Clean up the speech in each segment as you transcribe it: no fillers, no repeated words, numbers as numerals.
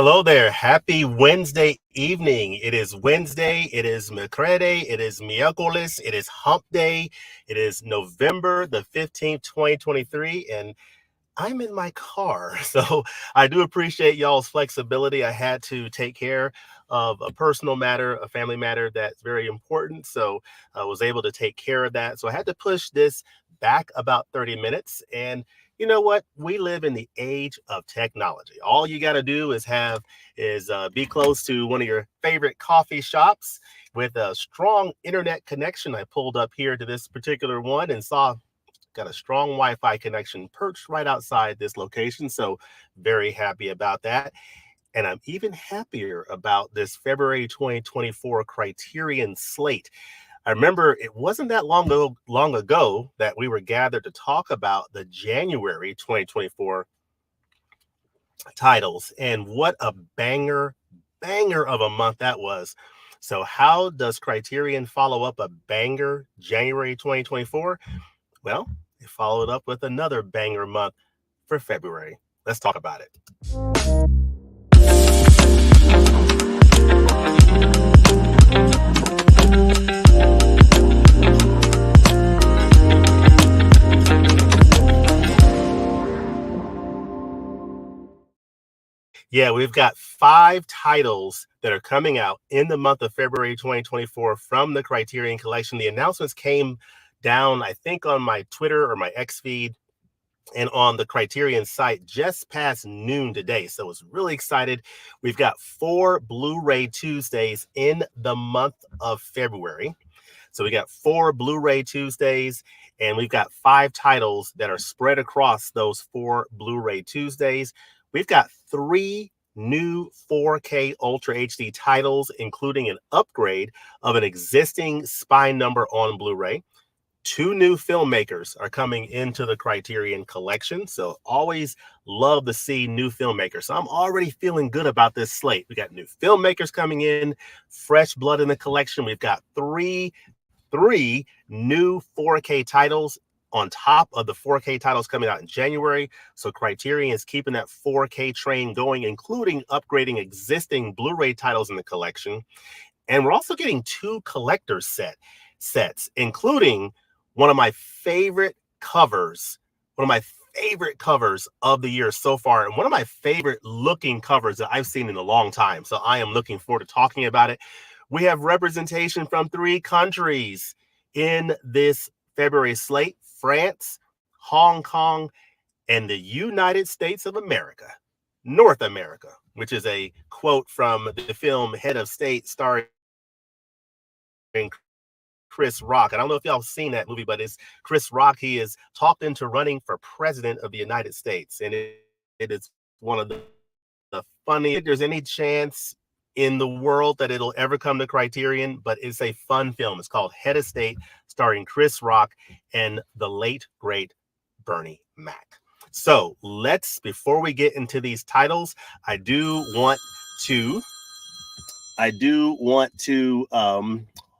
Hello there. Happy Wednesday evening. It is Wednesday. It is Mercredi. It is Miércoles. It is Hump Day. It is November the 15th, 2023. And I'm in my car. So I do appreciate y'all's flexibility. I had to take care of a personal matter, a family matter that's very important. So I was able to take care of that. So I had to push this back about 30 minutes. And you know what? We live in the age of technology. All you got to do is be close to one of your favorite coffee shops with a strong internet connection. I pulled up here to this particular one and saw got a strong Wi-Fi connection perched right outside this location. So very happy about that. And I'm even happier about this February 2024 Criterion slate. I remember it wasn't that long ago that we were gathered to talk about the January 2024 titles, and what a banger of a month that was. So how does Criterion follow up a banger January 2024? Well, they followed up with another banger month for February. Let's talk about it. Yeah, we've got 5 titles that are coming out in the month of February 2024 from the Criterion Collection. The announcements came down, I think, on my Twitter or my X feed and on the Criterion site just past noon today. So I was really excited. We've got 4 Blu-ray Tuesdays in the month of February. So we got 4 Blu-ray Tuesdays, and we've got 5 titles that are spread across those 4 Blu-ray Tuesdays. We've got 3 new 4K Ultra HD titles, including an upgrade of an existing spine number on Blu-ray. 2 new filmmakers are coming into the Criterion Collection. So always love to see new filmmakers. So I'm already feeling good about this slate. We got new filmmakers coming in, fresh blood in the collection. We've got three new 4K titles on top of the 4K titles coming out in January. So Criterion is keeping that 4K train going, including upgrading existing Blu-ray titles in the collection. And we're also getting 2 collector's sets, including one of my favorite covers of the year so far, and one of my favorite looking covers that I've seen in a long time. So I am looking forward to talking about it. We have representation from 3 countries in this February slate: France, Hong Kong, and the United States of America, North America, which is a quote from the film Head of State starring Chris Rock. I don't know if y'all have seen that movie, but it's Chris Rock. He is talked into running for president of the United States. And it is one of the funny, if there's any chance in the world that it'll ever come to Criterion, but it's a fun film. It's called Head of State, starring Chris Rock and the late, great Bernie Mac. So before we get into these titles, I do want to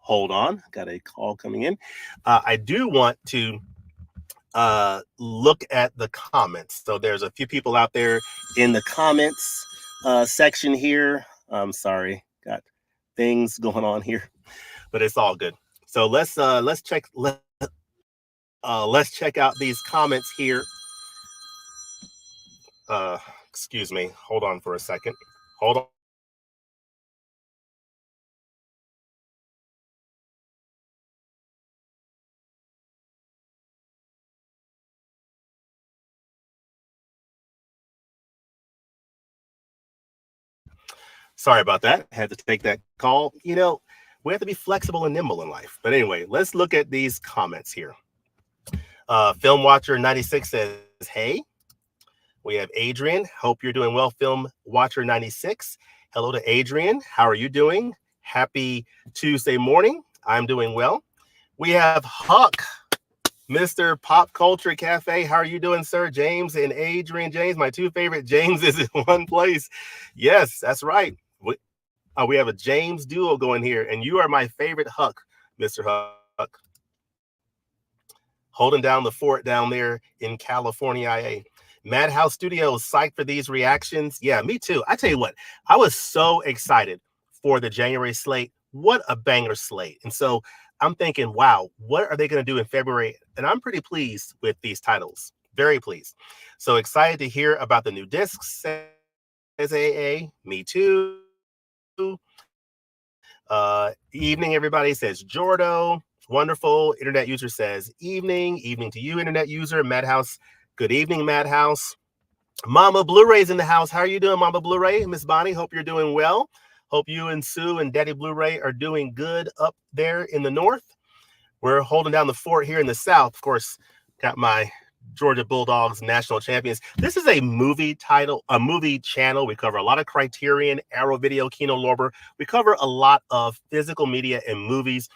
hold on, got a call coming in. I do want to look at the comments. So there's a few people out there in the comments section here. I'm sorry, got things going on here, but it's all good. So let's check out these comments here. Excuse me, hold on for a second. Hold on. Sorry about that. Had to take that call. You know, we have to be flexible and nimble in life. But anyway, let's look at these comments here. Film Watcher 96 says, hey. We have Adrian. Hope you're doing well, Film Watcher 96. Hello to Adrian. How are you doing? Happy Tuesday morning. I'm doing well. We have Huck, Mr. Pop Culture Cafe. How are you doing, sir? James and Adrian. James, my 2 favorite Jameses in one place. Yes, that's right. We have a James duo going here, and you are my favorite Huck, Mr. Huck. Holding down the fort down there in California, IA. Madhouse Studios psyched for these reactions. Yeah, me too. I tell you what, I was so excited for the January slate. What a banger slate. And so I'm thinking, wow, what are they going to do in February? And I'm pretty pleased with these titles. Very pleased. So excited to hear about the new discs, says AA. Me too. Evening, everybody, says Jordo. Wonderful. Internet user says evening. Evening to you, internet user. Madhouse. Good evening, Madhouse. Mama Blu-ray's in the house. How are you doing, Mama Blu-ray? Miss Bonnie, hope you're doing well. Hope you and Sue and Daddy Blu-ray are doing good up there in the north. We're holding down the fort here in the south. Of course, got my Georgia Bulldogs national champions. This is a movie title, a movie channel. We cover a lot of Criterion, Arrow Video, Kino Lorber. We cover a lot of physical media and movies,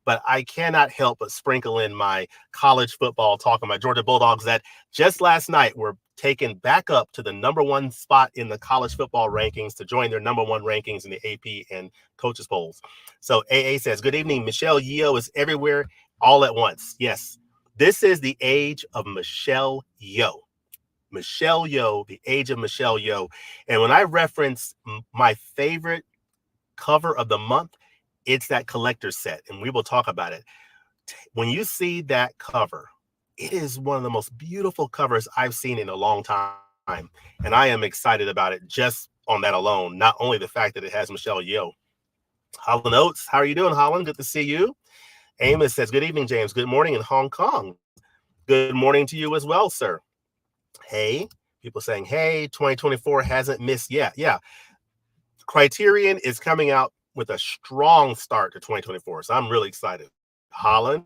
but I cannot help but sprinkle in my college football talk on my Georgia Bulldogs that just last night were taken back up to the #1 spot in the college football rankings to join their #1 rankings in the AP and coaches polls. So AA says, good evening. Michelle Yeoh is everywhere all at once. Yes, this is the age of Michelle Yeoh. Michelle Yeoh, the age of Michelle Yeoh. And when I reference my favorite cover of the month, it's that collector's set, and we will talk about it. When you see that cover, it is one of the most beautiful covers I've seen in a long time, and I am excited about it just on that alone, not only the fact that it has Michelle Yeoh. Holland Oates, how are you doing, Holland? Good to see you. Amos says, good evening, James. Good morning in Hong Kong. Good morning to you as well, sir. Hey, people saying, hey, 2024 hasn't missed yet. Yeah, Criterion is coming out with a strong start to 2024, so I'm really excited. Holland,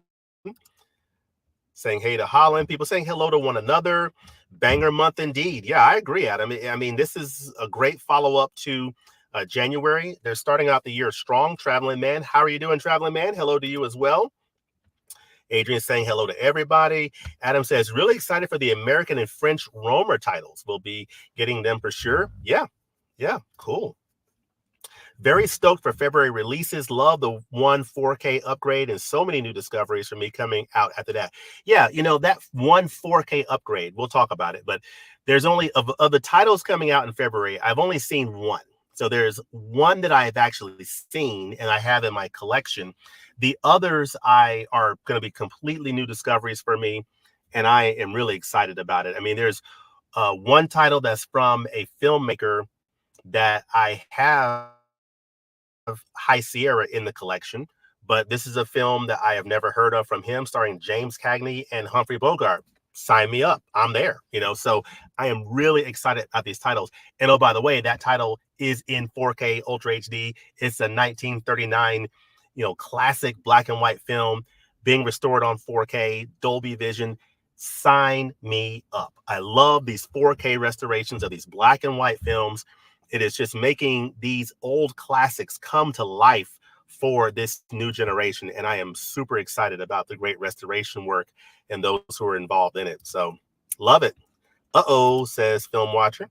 saying hey to Holland. People saying hello to one another. Banger month indeed. Yeah, I agree, Adam. I mean, this is a great follow-up to January. They're starting out the year strong. Traveling Man, how are you doing, Traveling Man? Hello to you as well. Adrian saying hello to everybody. Adam says, really excited for the American and French Romer titles. We'll be getting them for sure. Yeah, cool. Very stoked for February releases. Love the 4K upgrade and so many new discoveries for me coming out after that. Yeah, that 4K upgrade, we'll talk about it, but there's only, of the titles coming out in February, I've only seen one. So there's one that I've actually seen and I have in my collection. The others are going to be completely new discoveries for me, and I am really excited about it. I mean, there's one title that's from a filmmaker that I have High Sierra in the collection, but this is a film that I have never heard of from him, starring James Cagney and Humphrey Bogart. Sign me up. I'm there, so I am really excited about these titles. And oh, by the way, that title is in 4K Ultra HD. It's a 1939, classic black and white film being restored on 4K, Dolby Vision. Sign me up. I love these 4K restorations of these black and white films. It is just making these old classics come to life for this new generation. And I am super excited about the great restoration work and those who are involved in it. So love it. Uh-oh, says Film Watcher.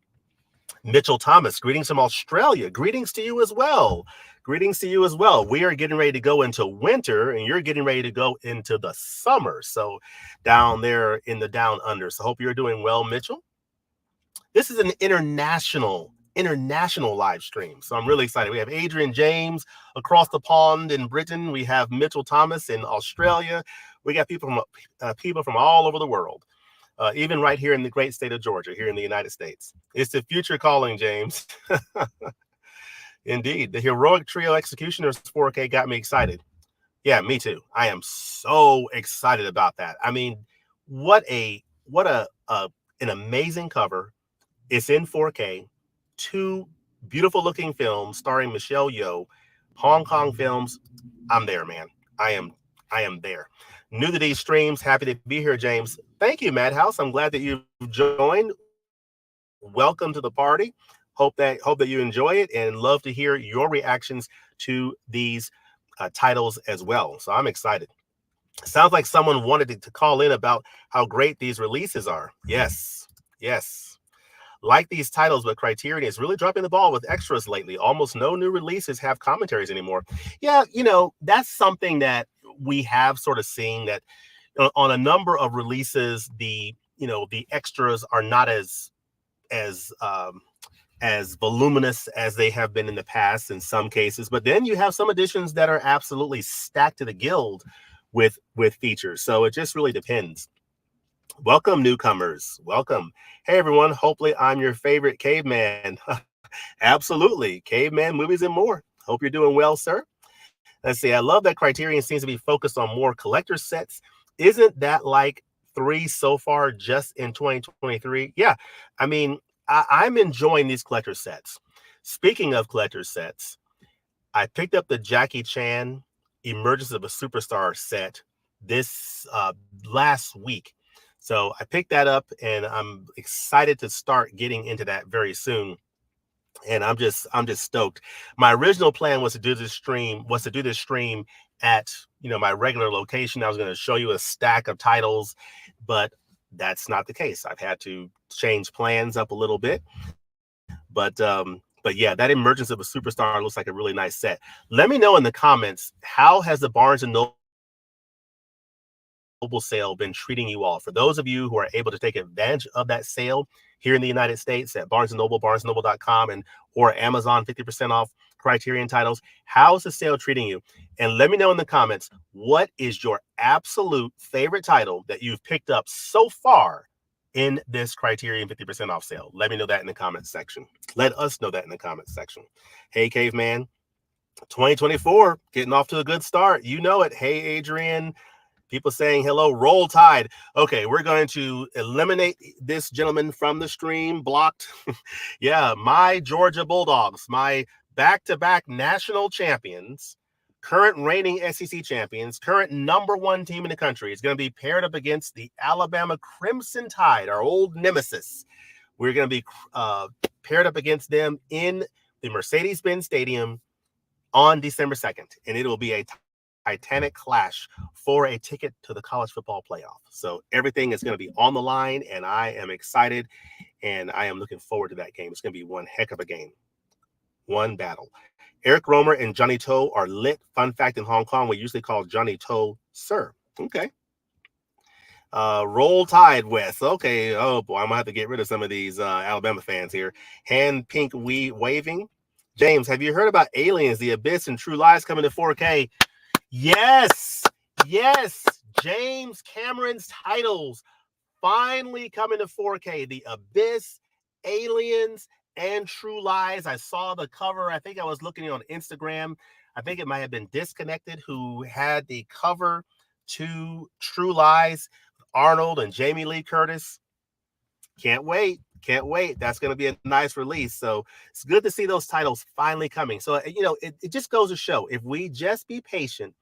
Mitchell Thomas, greetings from Australia. Greetings to you as well. Greetings to you as well. We are getting ready to go into winter and you're getting ready to go into the summer. So down there in the down under. So hope you're doing well, Mitchell. This is an international live stream. So I'm really excited. We have Adrian James across the pond in Britain. We have Mitchell Thomas in Australia. We got people from all over the world, even right here in the great state of Georgia, here in the United States. It's the future calling, James. Indeed. The Heroic Trio Executioners 4K got me excited. Yeah, me too. I am so excited about that. I mean, what an amazing cover. It's in 4K. 2 beautiful looking films starring Michelle Yeoh, Hong Kong films. I'm there, man. I am there. New to these streams. Happy to be here, James. Thank you, Madhouse. I'm glad that you've joined. Welcome to the party. Hope that you enjoy it and love to hear your reactions to these titles as well. So I'm excited. Sounds like someone wanted to call in about how great these releases are. Yes. Like these titles, but Criterion is really dropping the ball with extras lately. Almost no new releases have commentaries anymore. Yeah, that's something that we have sort of seen, that on a number of releases, the the extras are not as as voluminous as they have been in the past in some cases. But then you have some editions that are absolutely stacked to the guild with features. So it just really depends. Welcome, newcomers. Welcome. Hey, everyone. Hopefully, I'm your favorite caveman. Absolutely. Caveman movies and more. Hope you're doing well, sir. Let's see. I love that Criterion seems to be focused on more collector sets. Isn't that like 3 so far just in 2023? Yeah. I mean, I'm enjoying these collector sets. Speaking of collector sets, I picked up the Jackie Chan Emergence of a Superstar set this last week. So I picked that up and I'm excited to start getting into that very soon. And I'm just stoked. My original plan was to do this stream at my regular location. I was going to show you a stack of titles, but that's not the case. I've had to change plans up a little bit. But yeah, that Emergence of a Superstar looks like a really nice set. Let me know in the comments, how has the Barnes and Noble sale been treating you all? For those of you who are able to take advantage of that sale here in the United States at Barnes and Noble, barnesandnoble.com, and or Amazon, 50% off Criterion titles, how's the sale treating you? And let me know in the comments, what is your absolute favorite title that you've picked up so far in this Criterion 50% off sale? Let me know that in the comments section. Let us know that in the comments section. Hey, Caveman, 2024 getting off to a good start. You know it. Hey, Adrian. People saying hello. Roll Tide. Okay, we're going to eliminate this gentleman from the stream. Blocked. Yeah, my Georgia Bulldogs, my back-to-back national champions, current reigning SEC champions, current #1 team in the country, is going to be paired up against the Alabama Crimson Tide, our old nemesis. We're going to be paired up against them in the Mercedes-Benz Stadium on December 2nd, and it will be a titanic clash for a ticket to the college football playoff. So everything is going to be on the line, and I am excited, and I am looking forward to that game. It's going to be one heck of a game, one battle. Eric Romer and Johnny Toe are lit. Fun fact, in Hong Kong, we usually call Johnny Toe Sir. Okay. Roll Tide, West. Okay. Oh boy, I'm gonna have to get rid of some of these Alabama fans here. Hand pink waving. James, have you heard about Aliens, The Abyss, and True Lies coming to 4K? Yes, James Cameron's titles finally coming to 4K. The Abyss, Aliens, and True Lies. I saw the cover. I think I was looking on Instagram. I think it might have been Disconnected who had the cover to True Lies, Arnold and Jamie Lee Curtis. Can't wait. That's going to be a nice release. So it's good to see those titles finally coming. So, it just goes to show, if we just be patient,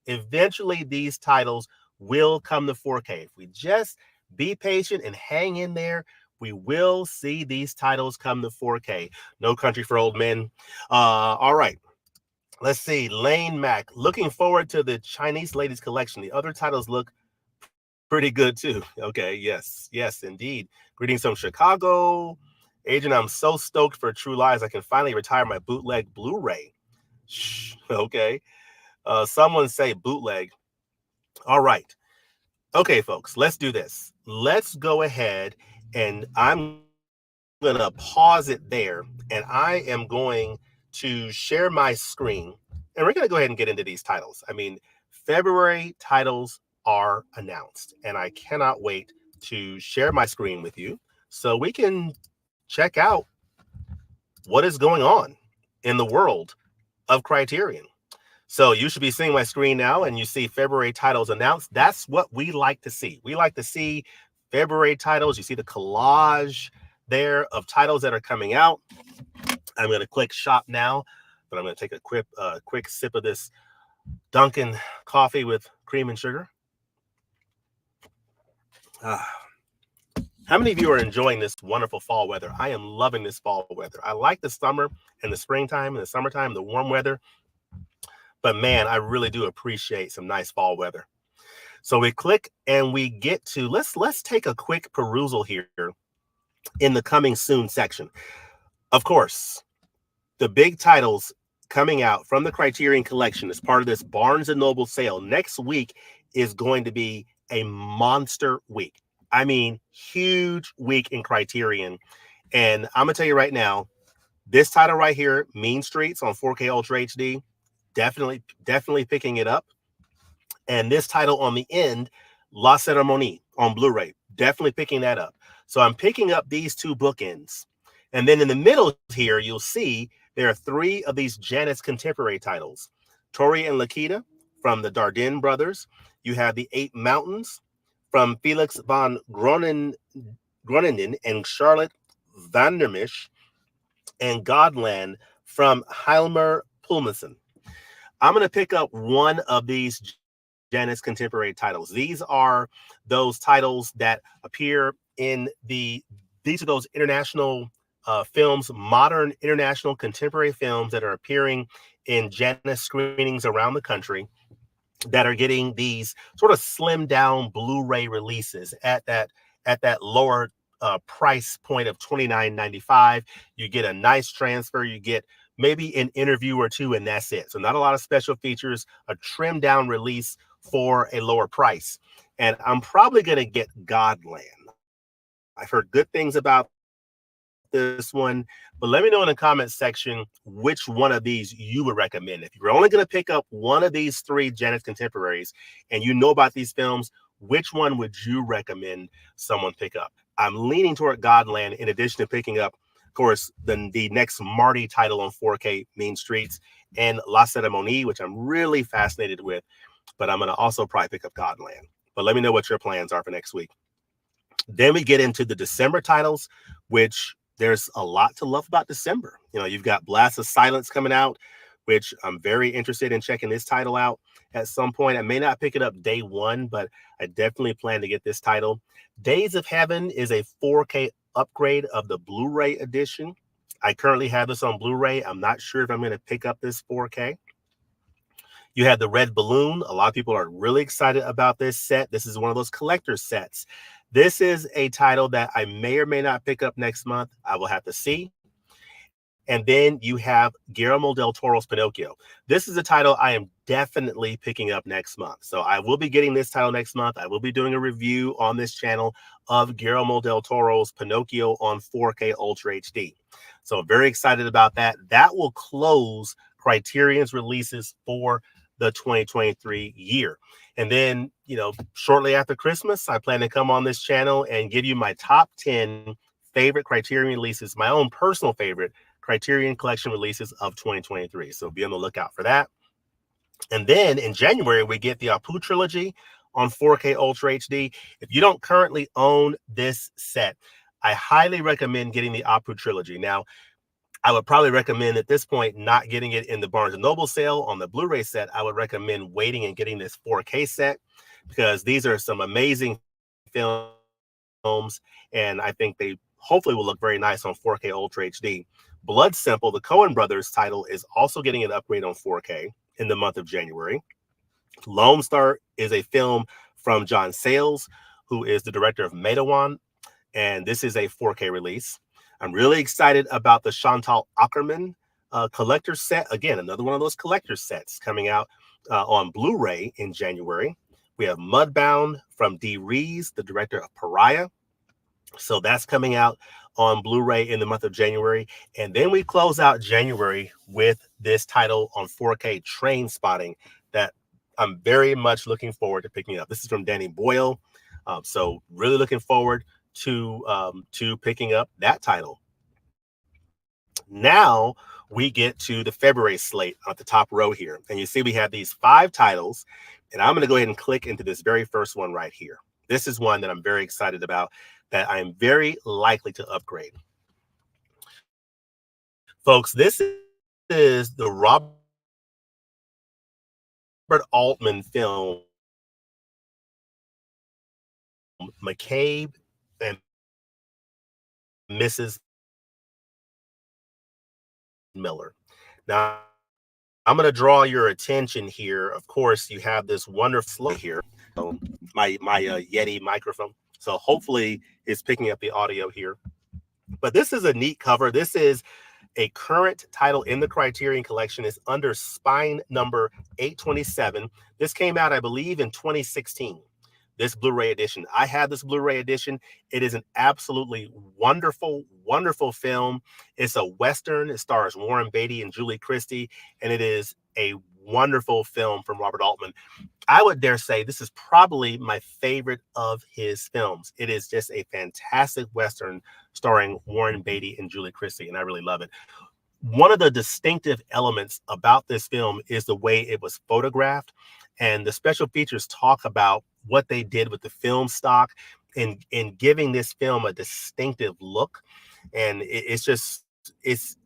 eventually these titles will come to 4K. If we just be patient and hang in there, we will see these titles come to 4K. No Country for Old Men. All right. Let's see. Lane Mac, looking forward to the Chinese Ladies collection. The other titles look pretty good too. Okay. Yes, indeed. Greetings from Chicago. Agent, I'm so stoked for True Lies. I can finally retire my bootleg Blu-ray. Okay. Someone say bootleg. All right. Okay, folks, let's do this. Let's go ahead, and I'm going to pause it there, and I am going to share my screen, and we're going to go ahead and get into these titles. I mean, February titles are announced, and I cannot wait to share my screen with you so we can check out what is going on in the world of Criterion. So you should be seeing my screen now, and you see February titles announced. That's what we like to see. We like to see February titles. You see the collage there of titles that are coming out. I'm going to click shop now, but I'm going to take a quick sip of this Dunkin' coffee with cream and sugar. How many of you are enjoying this wonderful fall weather? I am loving this fall weather. I like the summer and the springtime and the summertime, the warm weather. But man, I really do appreciate some nice fall weather. So we click and we get to, let's take a quick perusal here in the coming soon section. Of course, the big titles coming out from the Criterion Collection as part of this Barnes & Noble sale next week is going to be a monster week. I mean, huge week in Criterion. And I'm gonna tell you right now, this title right here, Mean Streets on 4K Ultra HD, definitely picking it up. And this title on the end, La Ceremonie on Blu-ray, definitely picking that up. So I'm picking up these two bookends. And then in the middle here, you'll see there are three of these Janet's contemporary titles. Tori and Lakita from the Dardenne brothers. You have The Eight Mountains from Felix von Groningen and Charlotte Vandermish, and Godland from Hilmer Pulmison. I'm going to pick up one of these Janet's contemporary titles. These are those titles that appear in these are those international films, modern international contemporary films that are appearing in Janet's screenings around the country, that are getting these sort of slimmed down Blu-ray releases at that lower price point of $29.95. You get a nice transfer. You get maybe an interview or two, and that's it. So not a lot of special features, a trimmed down release for a lower price. And I'm probably going to get Godland. I've heard good things about this one, but let me know in the comments section which one of these you would recommend. If you're only going to pick up one of these three Janet's contemporaries and you know about these films, which one would you recommend someone pick up? I'm leaning toward Godland, in addition to picking up, of course, the next Marty title on 4K, Mean Streets, and La Ceremonie, which I'm really fascinated with, but I'm going to also probably pick up Godland. But let me know what your plans are for next week. Then we get into the December titles, which there's a lot to love about December. You know, you've got Blast of Silence coming out, which I'm very interested in checking this title out at some point. I may not pick it up day one, but I definitely plan to get this title. Days of Heaven is a 4K upgrade of the Blu-ray edition. I currently have this on Blu-ray. I'm not sure if I'm going to pick up this 4K. You have the Red Balloon. A lot of people are really excited about this set. This is one of those collector sets. This is a title that I may or may not pick up next month. I will have to see. And then you have Guillermo del Toro's Pinocchio. This is a title I am definitely picking up next month. So I will be getting this title next month. I will be doing a review on this channel of Guillermo del Toro's Pinocchio on 4K Ultra HD. So very excited about that. That will close Criterion's releases for the 2023 year. And then, you know, shortly after Christmas, I plan to come on this channel and give you my top 10 favorite Criterion releases, my own personal favorite Criterion Collection releases of 2023. So be on the lookout for that. And then in January, we get the Apu trilogy on 4K Ultra HD. If you don't currently own this set, I highly recommend getting the Apu trilogy. Now, I would probably recommend at this point not getting it in the Barnes & Noble sale on the Blu-ray set. I would recommend waiting and getting this 4K set, because these are some amazing films, and I think they hopefully will look very nice on 4K Ultra HD. Blood Simple, the Coen brothers title, is also getting an upgrade on 4K in the month of January. Lone Star is a film from John Sayles, who is the director of Medawan, and this is a 4K release. I'm really excited about the Chantal Akerman collector set. Again, another one of those collector sets coming out on Blu-ray in January. We have Mudbound from Dee Rees, the director of Pariah. So that's coming out on Blu-ray in the month of January. And then we close out January with this title on 4K, Train Spotting, that I'm very much looking forward to picking up. This is from Danny Boyle. So really looking forward to picking up that title. Now we get to the February slate at the top row here. And you see we have these 5 titles. And I'm going to go ahead and click into this very first one right here. This is one that I'm very excited about, that I'm very likely to upgrade. Folks, this is the Robert Altman film, McCabe and Mrs. Miller. Now, I'm going to draw your attention here. Of course, you have this wonderful here, so my Yeti microphone. So hopefully it's picking up the audio here. But this is a neat cover. This is a current title in the Criterion Collection. Is under spine number 827. This came out, I believe, in 2016. this Blu-ray edition. I have this Blu-ray edition. It is an absolutely wonderful, wonderful film. It's a Western. It stars Warren Beatty and Julie Christie, and it is a wonderful film from Robert Altman. I would dare say this is probably my favorite of his films. It is just a fantastic Western starring Warren Beatty and Julie Christie, and I really love it. One of the distinctive elements about this film is the way it was photographed, and the special features talk about what they did with the film stock in giving this film a distinctive look. And it's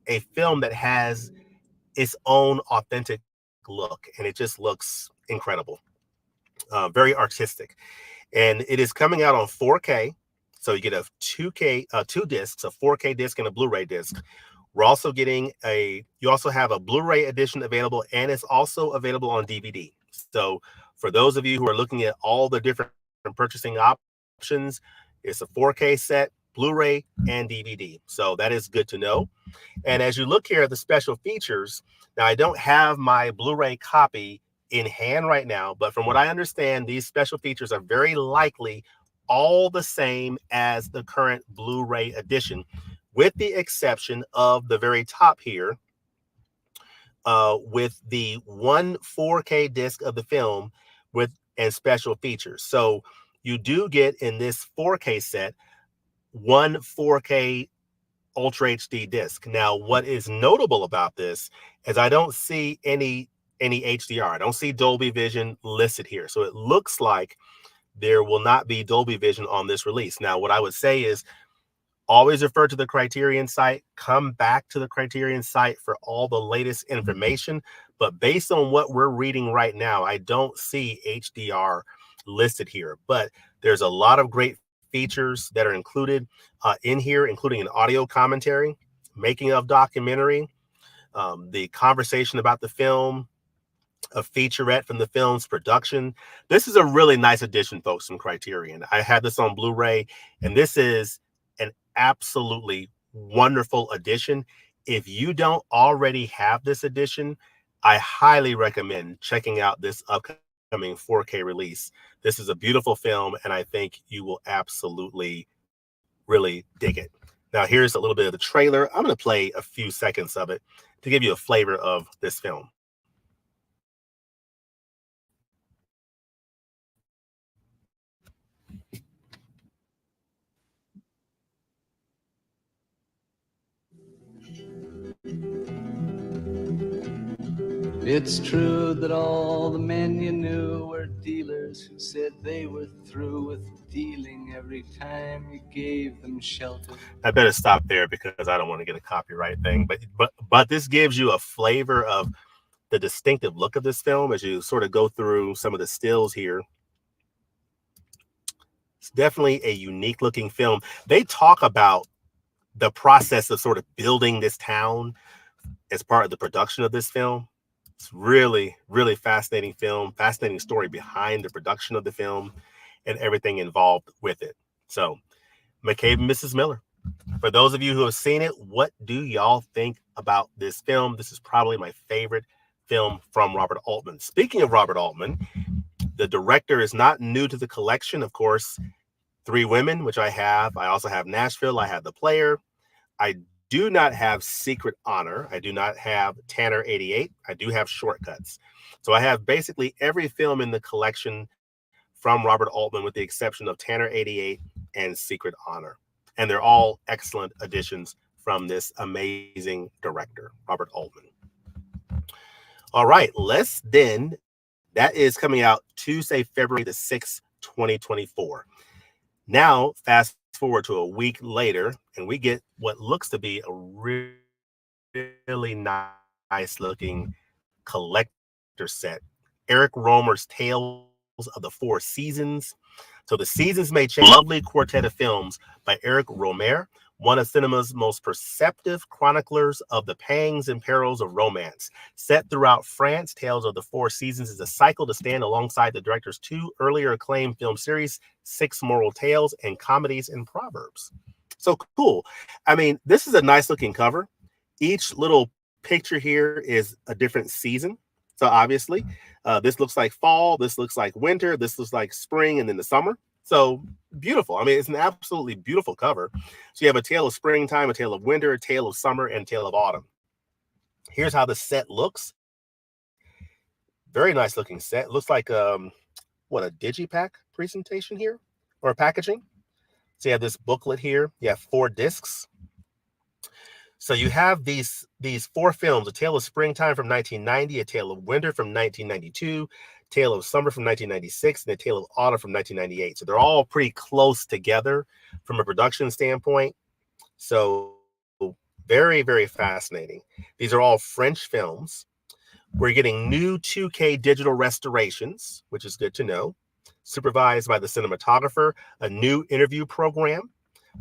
a film that has its own authentic look, and it just looks incredible, very artistic. And it is coming out on 4K. So you get a 2K, two discs, a 4K disc and a Blu-ray disc. We're also getting you also have a Blu-ray edition available, and it's also available on DVD. So for those of you who are looking at all the different purchasing options, it's a 4K set, Blu-ray, and DVD. So that is good to know. And as you look here at the special features, now I don't have my Blu-ray copy in hand right now, but from what I understand, these special features are very likely all the same as the current Blu-ray edition, with the exception of the very top here, with the one 4K disc of the film and special features. So you do get in this 4K set one 4K Ultra HD disc. Now, what is notable about this is I don't see any HDR. I don't see Dolby Vision listed here. So it looks like there will not be Dolby Vision on this release. Now, what I would say is always refer to the Criterion site. Come back to the Criterion site for all the latest information. But based on what we're reading right now, I don't see HDR listed here. But there's a lot of great features that are included in here, including an audio commentary, making of documentary, the conversation about the film, a featurette from the film's production. This is a really nice addition, folks, from Criterion. I had this on Blu-ray, and this is an absolutely wonderful edition. If you don't already have this edition, I highly recommend checking out this upcoming 4K release. This is a beautiful film, and I think you will absolutely really dig it. Now, here's a little bit of the trailer. I'm going to play a few seconds of it to give you a flavor of this film. It's true that all the men you knew were dealers who said they were through with dealing every time you gave them shelter. I better stop there because I don't want to get a copyright thing. But this gives you a flavor of the distinctive look of this film as you sort of go through some of the stills here. It's definitely a unique looking film. They talk about the process of sort of building this town as part of the production of this film. It's really, really fascinating film, fascinating story behind the production of the film and everything involved with it. So, McCabe Mrs. Miller. For those of you who have seen it, what do y'all think about this film? This is probably my favorite film from Robert Altman. Speaking of Robert Altman, the director is not new to the collection. Of course, Three Women, which I have. I also have Nashville. I have The Player. I do not have Secret Honor. I do not have Tanner 88. I do have Shortcuts. So I have basically every film in the collection from Robert Altman with the exception of Tanner 88 and Secret Honor. And they're all excellent additions from this amazing director, Robert Altman. All right, that is coming out Tuesday, February the 6th, 2024. Now, fast forward to a week later, and we get what looks to be a really nice looking collector set. Eric Romer's Tales of the Four Seasons. So the seasons may change. Lovely quartet of films by Eric Romer, one of cinema's most perceptive chroniclers of the pangs and perils of romance. Set throughout France, Tales of the Four Seasons is a cycle to stand alongside the director's two earlier acclaimed film series, Six Moral Tales and Comedies and Proverbs. So cool. I mean, this is a nice looking cover. Each little picture here is a different season. So obviously, This looks like fall. This looks like winter. This looks like spring and then the summer. So beautiful. I mean, it's an absolutely beautiful cover. So you have a tale of springtime, a tale of winter, a tale of summer, and a tale of autumn. Here's how the set looks. Very nice looking set. Looks like what, a digipack presentation here or packaging. So you have this booklet here. You have 4 discs. So you have these 4 films: A Tale of Springtime from 1990, A Tale of Winter from 1992, Tale of Summer from 1996, and A Tale of Autumn from 1998. So they're all pretty close together from a production standpoint. So very, very fascinating. These are all French films. We're getting new 2K digital restorations, which is good to know, supervised by the cinematographer, a new interview program,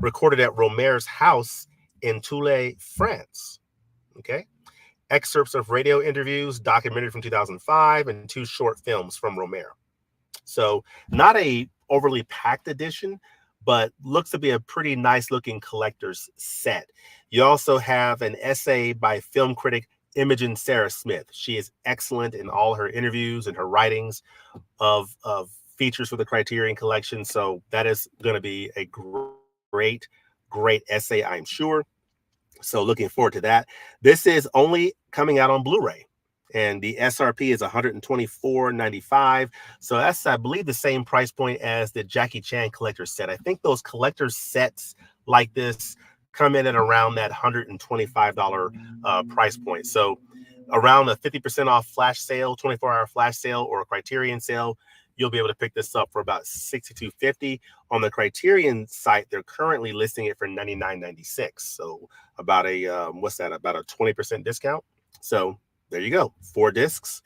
recorded at Romer's house in Toulon, France. Okay. Excerpts of radio interviews, documentary from 2005, and 2 short films from Romer. So not a overly packed edition, but looks to be a pretty nice looking collector's set. You also have an essay by film critic Imogen Sarah Smith. She is excellent in all her interviews and her writings of features for the Criterion Collection. So that is going to be a great essay, I'm sure. So looking forward to that. This is only coming out on Blu-ray, and the SRP is $124.95. So that's, I believe, the same price point as the Jackie Chan collector set. I think those collector sets like this come in at around that $125 price point. So around a 50% off flash sale, 24-hour flash sale, or a Criterion sale, you'll be able to pick this up for about $62.50. On the Criterion site, they're currently listing it for $99.96. So about a about a 20% discount. So there you go, 4 discs.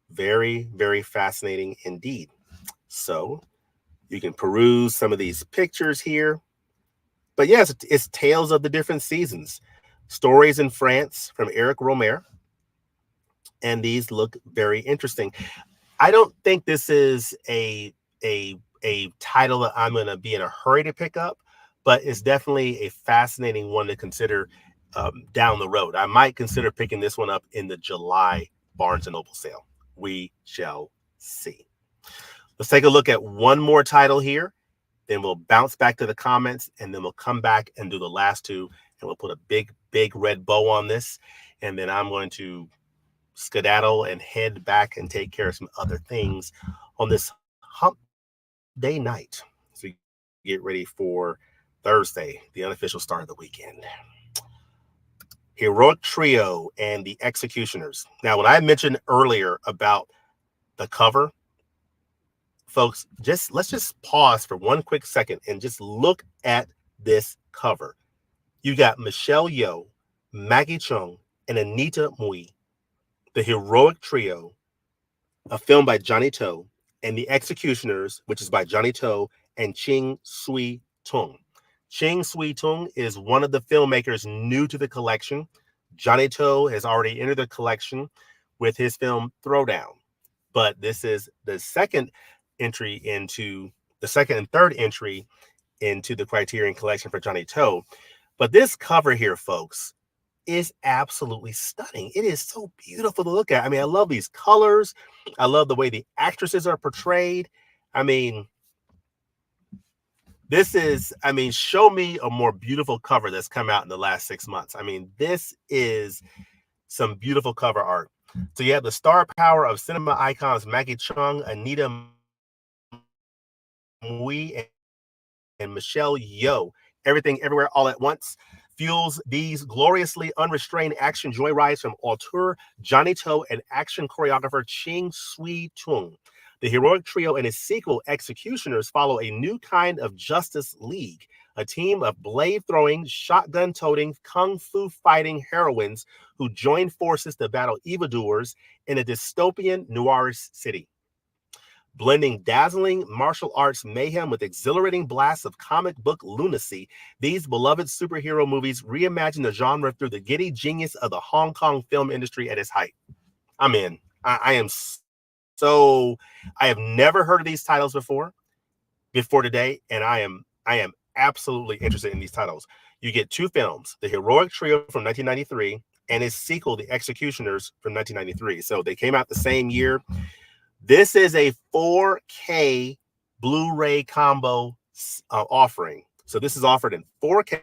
Very, very fascinating indeed. So you can peruse some of these pictures here. But yes, it's Tales of the Different Seasons. Stories in France from Eric Romer. And these look very interesting. I don't think this is a title that I'm going to be in a hurry to pick up, but it's definitely a fascinating one to consider down the road. I might consider picking this one up in the July Barnes & Noble sale. We shall see. Let's take a look at one more title here. Then we'll bounce back to the comments, and then we'll come back and do the last 2, and we'll put a big red bow on this. And then I'm going to skedaddle and head back and take care of some other things on this hump day night. So we get ready for Thursday, the unofficial start of the weekend. Heroic Trio and the Executioners. Now, when I mentioned earlier about the cover, folks, let's just pause for one quick second and just look at this cover. You got Michelle Yeoh, Maggie Cheung, and Anita Mui. The Heroic Trio, a film by Johnny To, and The Executioners, which is by Johnny To and Ching Sui Tung. Ching Sui Tung is one of the filmmakers new to the collection. Johnny To has already entered the collection with his film Throwdown, but this is the second and third entry into the Criterion Collection for Johnny To. But this cover here, folks, is absolutely stunning. It is so beautiful to look at. I mean, I love these colors. I love the way the actresses are portrayed. I mean, show me a more beautiful cover that's come out in the last 6 months. I mean, this is some beautiful cover art. So you have the star power of cinema icons Maggie Cheung, Anita Mui, and Michelle Yeoh. Everything, everywhere, all at once fuels these gloriously unrestrained action joyrides from auteur Johnny To and action choreographer Ching Sui Tung. The Heroic Trio and its sequel, Executioners, follow a new kind of Justice League, a team of blade-throwing, shotgun-toting, kung fu fighting heroines who join forces to battle evildoers in a dystopian noirish city. Blending dazzling martial arts mayhem with exhilarating blasts of comic book lunacy, these beloved superhero movies reimagine the genre through the giddy genius of the Hong Kong film industry at its height. I'm in. I have never heard of these titles before today, and I am absolutely interested in these titles. You get 2 films, The Heroic Trio from 1993 and its sequel, The Executioners from 1993. So they came out the same year. This is a 4K Blu-ray combo offering. So this is offered in 4K.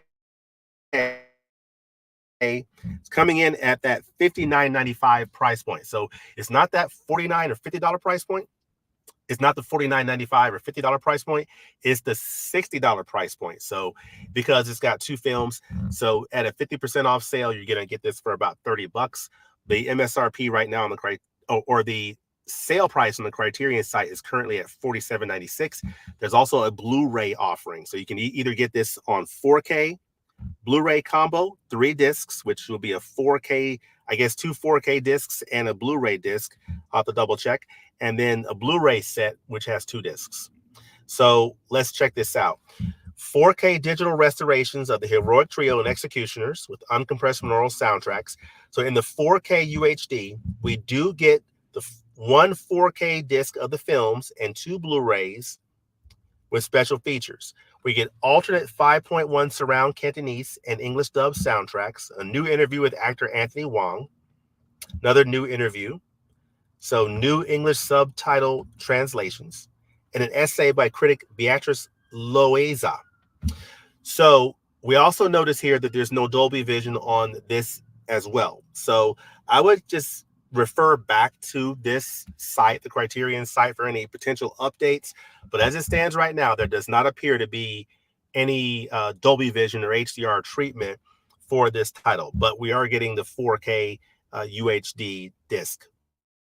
It's coming in at that $59.95 price point. So it's not that $49 or $50 price point. It's not the $49.95 or $50 price point. It's the $60 price point. So because it's got two films, so at a 50% off sale, you're gonna get this for about $30. The MSRP right now on the sale price on the Criterion site is currently at $47.96. There's also a Blu-ray offering, so you can either get this on 4K Blu-ray combo, 3 discs, which will be a 4K, I guess 2 4K discs and a Blu-ray disc. I'll have to double check. And then a Blu-ray set, which has 2 discs. So let's check this out. 4K digital restorations of the Heroic Trio and Executioners with uncompressed binaural soundtracks. So in the 4K UHD, we do get the one 4K disc of the films and 2 Blu-rays with special features. We get alternate 5.1 surround Cantonese and English dub soundtracks, a new interview with actor Anthony Wong, another new interview, so new English subtitle translations, and an essay by critic Beatrice Loaiza. So we also notice here that there's no Dolby Vision on this as well. So I would just refer back to this site, the Criterion site, for any potential updates. But as it stands right now, there does not appear to be any Dolby Vision or HDR treatment for this title. But we are getting the 4K UHD disc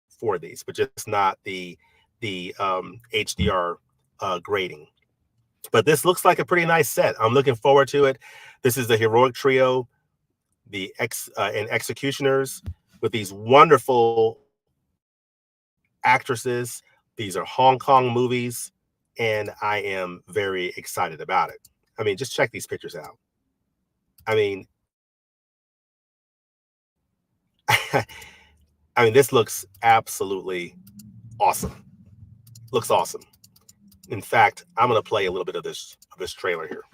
for these, but just not the HDR grading. But this looks like a pretty nice set. I'm looking forward to it. This is the Heroic Trio, the and Executioners, with these wonderful actresses. These are Hong Kong movies, and I am very excited about it. I mean, just check these pictures out. I mean, this looks absolutely awesome. Looks awesome. In fact, I'm going to play a little bit of this trailer here.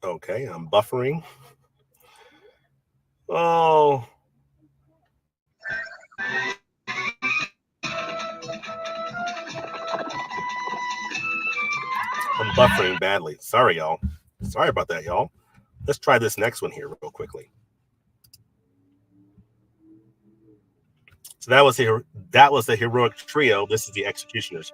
Okay, I'm buffering. Oh. I'm buffering badly. Sorry, y'all. Sorry about that, y'all. Let's try this next one here real quickly. So that was the Heroic Trio. This is the Executioners.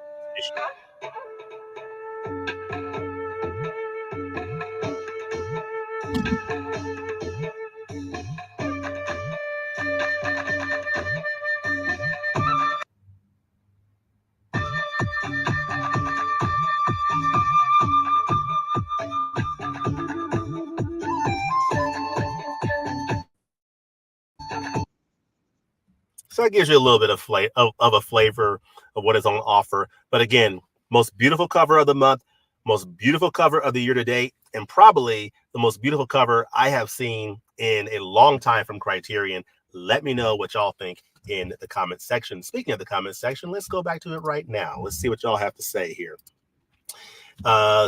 So that gives you a little bit of a flavor of what is on offer. But again, most beautiful cover of the month, most beautiful cover of the year to date, and probably the most beautiful cover I have seen in a long time from Criterion. Let me know what y'all think in the comment section. Speaking of the comment section, let's go back to it right now. Let's see what y'all have to say here.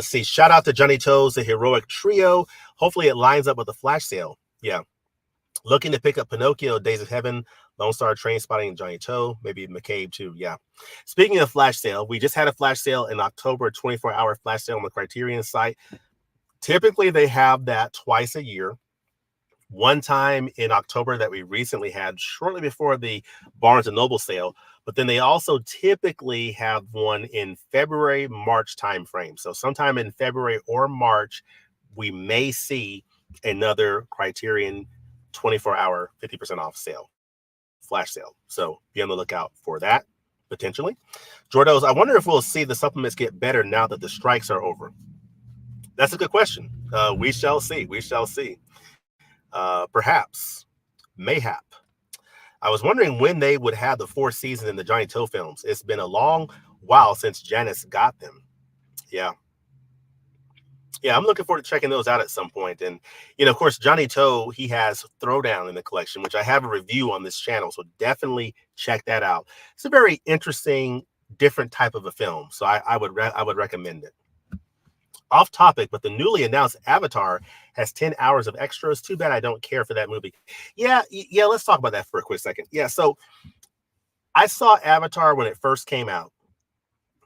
See, shout out to Johnny Toes, the Heroic Trio. Hopefully it lines up with the flash sale. Yeah. Looking to pick up Pinocchio, Days of Heaven, Lone Star, Train Spotting, Johnny Toe, maybe McCabe too. Yeah. Speaking of flash sale, we just had a flash sale in October, 24-hour flash sale on the Criterion site. Typically, they have that twice a year. One time in October that we recently had shortly before the Barnes & Noble sale, but then they also typically have one in February, March timeframe. So sometime in February or March, we may see another Criterion 24-hour 50% off sale, flash sale. So be on the lookout for that, potentially. Jordos, I wonder if we'll see the supplements get better now that the strikes are over. That's a good question. We shall see. We shall see. Perhaps. Mayhap. I was wondering when they would have the 4th season in the Johnny Toe films. It's been a long while since Janice got them. Yeah. Yeah, I'm looking forward to checking those out at some point. And, of course, Johnny Toe, he has Throwdown in the collection, which I have a review on this channel. So definitely check that out. It's a very interesting, different type of a film. So I would recommend it. Off topic, but the newly announced Avatar has 10 hours of extras. Too bad I don't care for that movie. Yeah, let's talk about that for a quick second. Yeah, so I saw Avatar when it first came out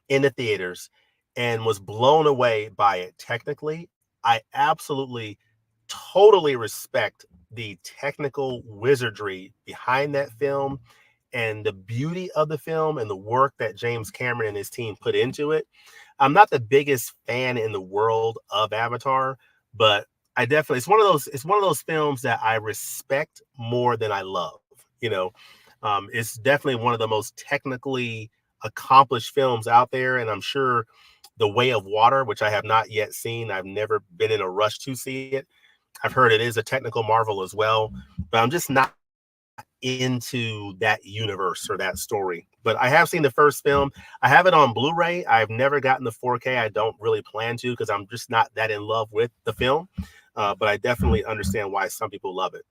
in the theaters and was blown away by it technically. I absolutely totally respect the technical wizardry behind that film and the beauty of the film and the work that James Cameron and his team put into it. I'm not the biggest fan in the world of Avatar, but I definitely it's one of those films that I respect more than I love. You know, it's definitely one of the most technically accomplished films out there, and I'm sure The Way of Water, which I have not yet seen, I've never been in a rush to see it. I've heard it is a technical marvel as well, but I'm just not into that universe or that story. But I have seen the first film. I have it on Blu-ray. I've never gotten the 4K. I don't really plan to because I'm just not that in love with the film. But I definitely understand why some people love it.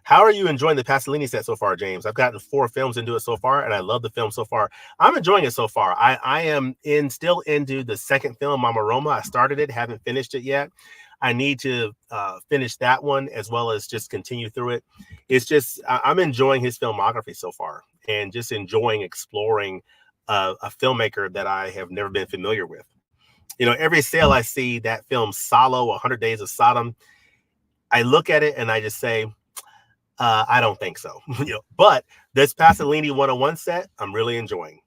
How are you enjoying the Pasolini set so far, James? I've gotten 4 films into it so far, and I love the film so far. I'm enjoying it so far. I am still into the second film, Mama Roma. I started it, haven't finished it yet. I need to finish that one as well as just continue through it. It's just I'm enjoying his filmography so far, and just enjoying exploring a filmmaker that I have never been familiar with. Every sale I see that film Solo, 100 Days of Sodom, I look at it and I just say, I don't think so. But this Pasolini 101 set, I'm really enjoying.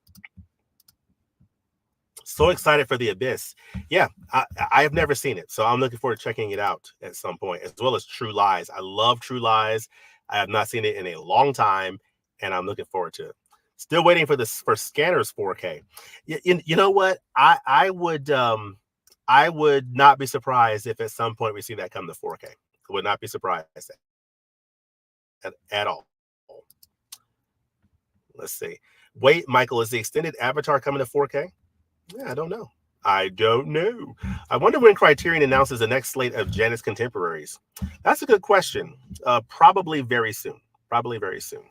So excited for The Abyss. Yeah, I have never seen it, so I'm looking forward to checking it out at some point, as well as True Lies. I love True Lies. I have not seen it in a long time, and I'm looking forward to it. Still waiting for Scanners 4K. You know what? I would not be surprised if at some point we see that come to 4K. I would not be surprised at all. Let's see. Wait, Michael, is the extended Avatar coming to 4K? Yeah, I don't know. I don't know. I wonder when Criterion announces the next slate of Janet's contemporaries. That's a good question. Probably very soon. Probably very soon.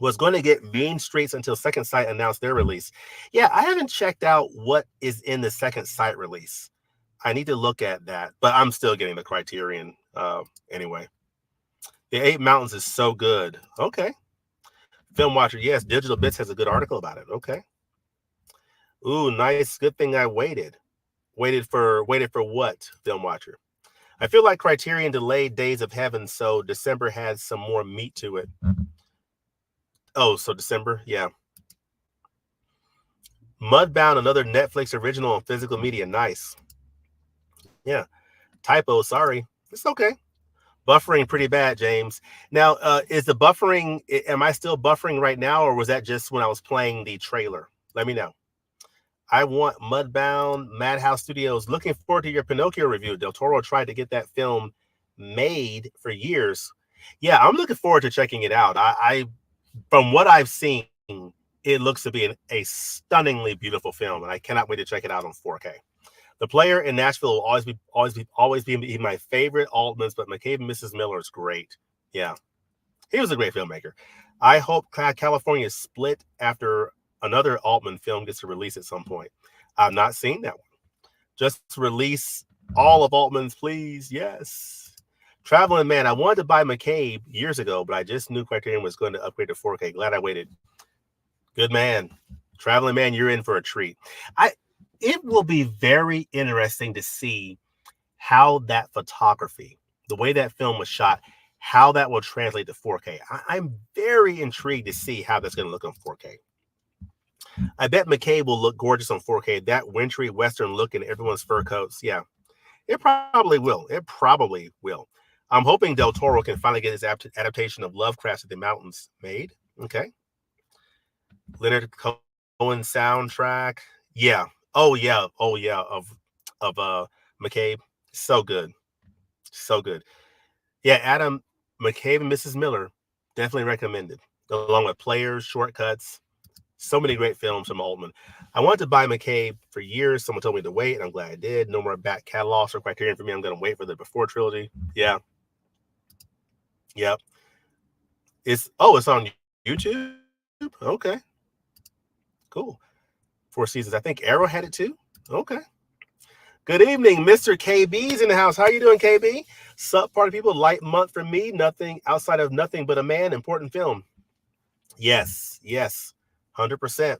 Was going to get Main Streets until Second Sight announced their release. Yeah, I haven't checked out what is in the Second Sight release. I need to look at that, but I'm still getting the Criterion anyway. The Eight Mountains is so good. Okay. Film Watcher, yes, Digital Bits has a good article about it. Okay. Ooh, nice. Good thing I waited. Waited for what, Film Watcher? I feel like Criterion delayed Days of Heaven, so December had some more meat to it. Oh, so December, yeah. Mudbound, another Netflix original on physical media. Nice. Yeah. Typo, sorry. It's okay. Buffering pretty bad, James. Now, is the buffering, am I still buffering right now, or was that just when I was playing the trailer? Let me know. I want Mudbound, Madhouse Studios. Looking forward to your Pinocchio review. Del Toro tried to get that film made for years. Yeah, I'm looking forward to checking it out. I from what I've seen, it looks to be a stunningly beautiful film, and I cannot wait to check it out on 4K. The Player in Nashville will always be my favorite Altman's, but McCabe Mrs. Miller is great. Yeah, he was a great filmmaker. I hope California is split after another Altman film gets to release at some point. I've not seen that one. Just release all of Altman's, please. Yes. Traveling Man, I wanted to buy McCabe years ago, but I just knew Criterion was going to upgrade to 4K. Glad I waited. Good man. Traveling Man, you're in for a treat. It will be very interesting to see how that photography, the way that film was shot, how that will translate to 4K. I'm very intrigued to see how that's going to look on 4K. I bet McCabe will look gorgeous on 4K. That wintry Western look in everyone's fur coats. Yeah, it probably will. It probably will. I'm hoping Del Toro can finally get his adaptation of Lovecraft at the Mountains made. Okay. Leonard Cohen soundtrack. Yeah. Oh yeah. Oh yeah. Of McCabe. So good. So good. Yeah, Adam McCabe and Mrs. Miller, definitely recommended. Along with Players, Shortcuts. So many great films from Altman. I wanted to buy McCabe for years. Someone told me to wait, and I'm glad I did. No more back catalogs or Criterion for me. I'm going to wait for the Before trilogy. Yeah. Yep. It's on YouTube? Okay. Cool. 4 seasons. I think Arrow had it too. Okay. Good evening, Mr. KB's in the house. How are you doing, KB? Sup, party people? Light month for me. Nothing outside of Nothing But a Man. Important film. Yes. 100%.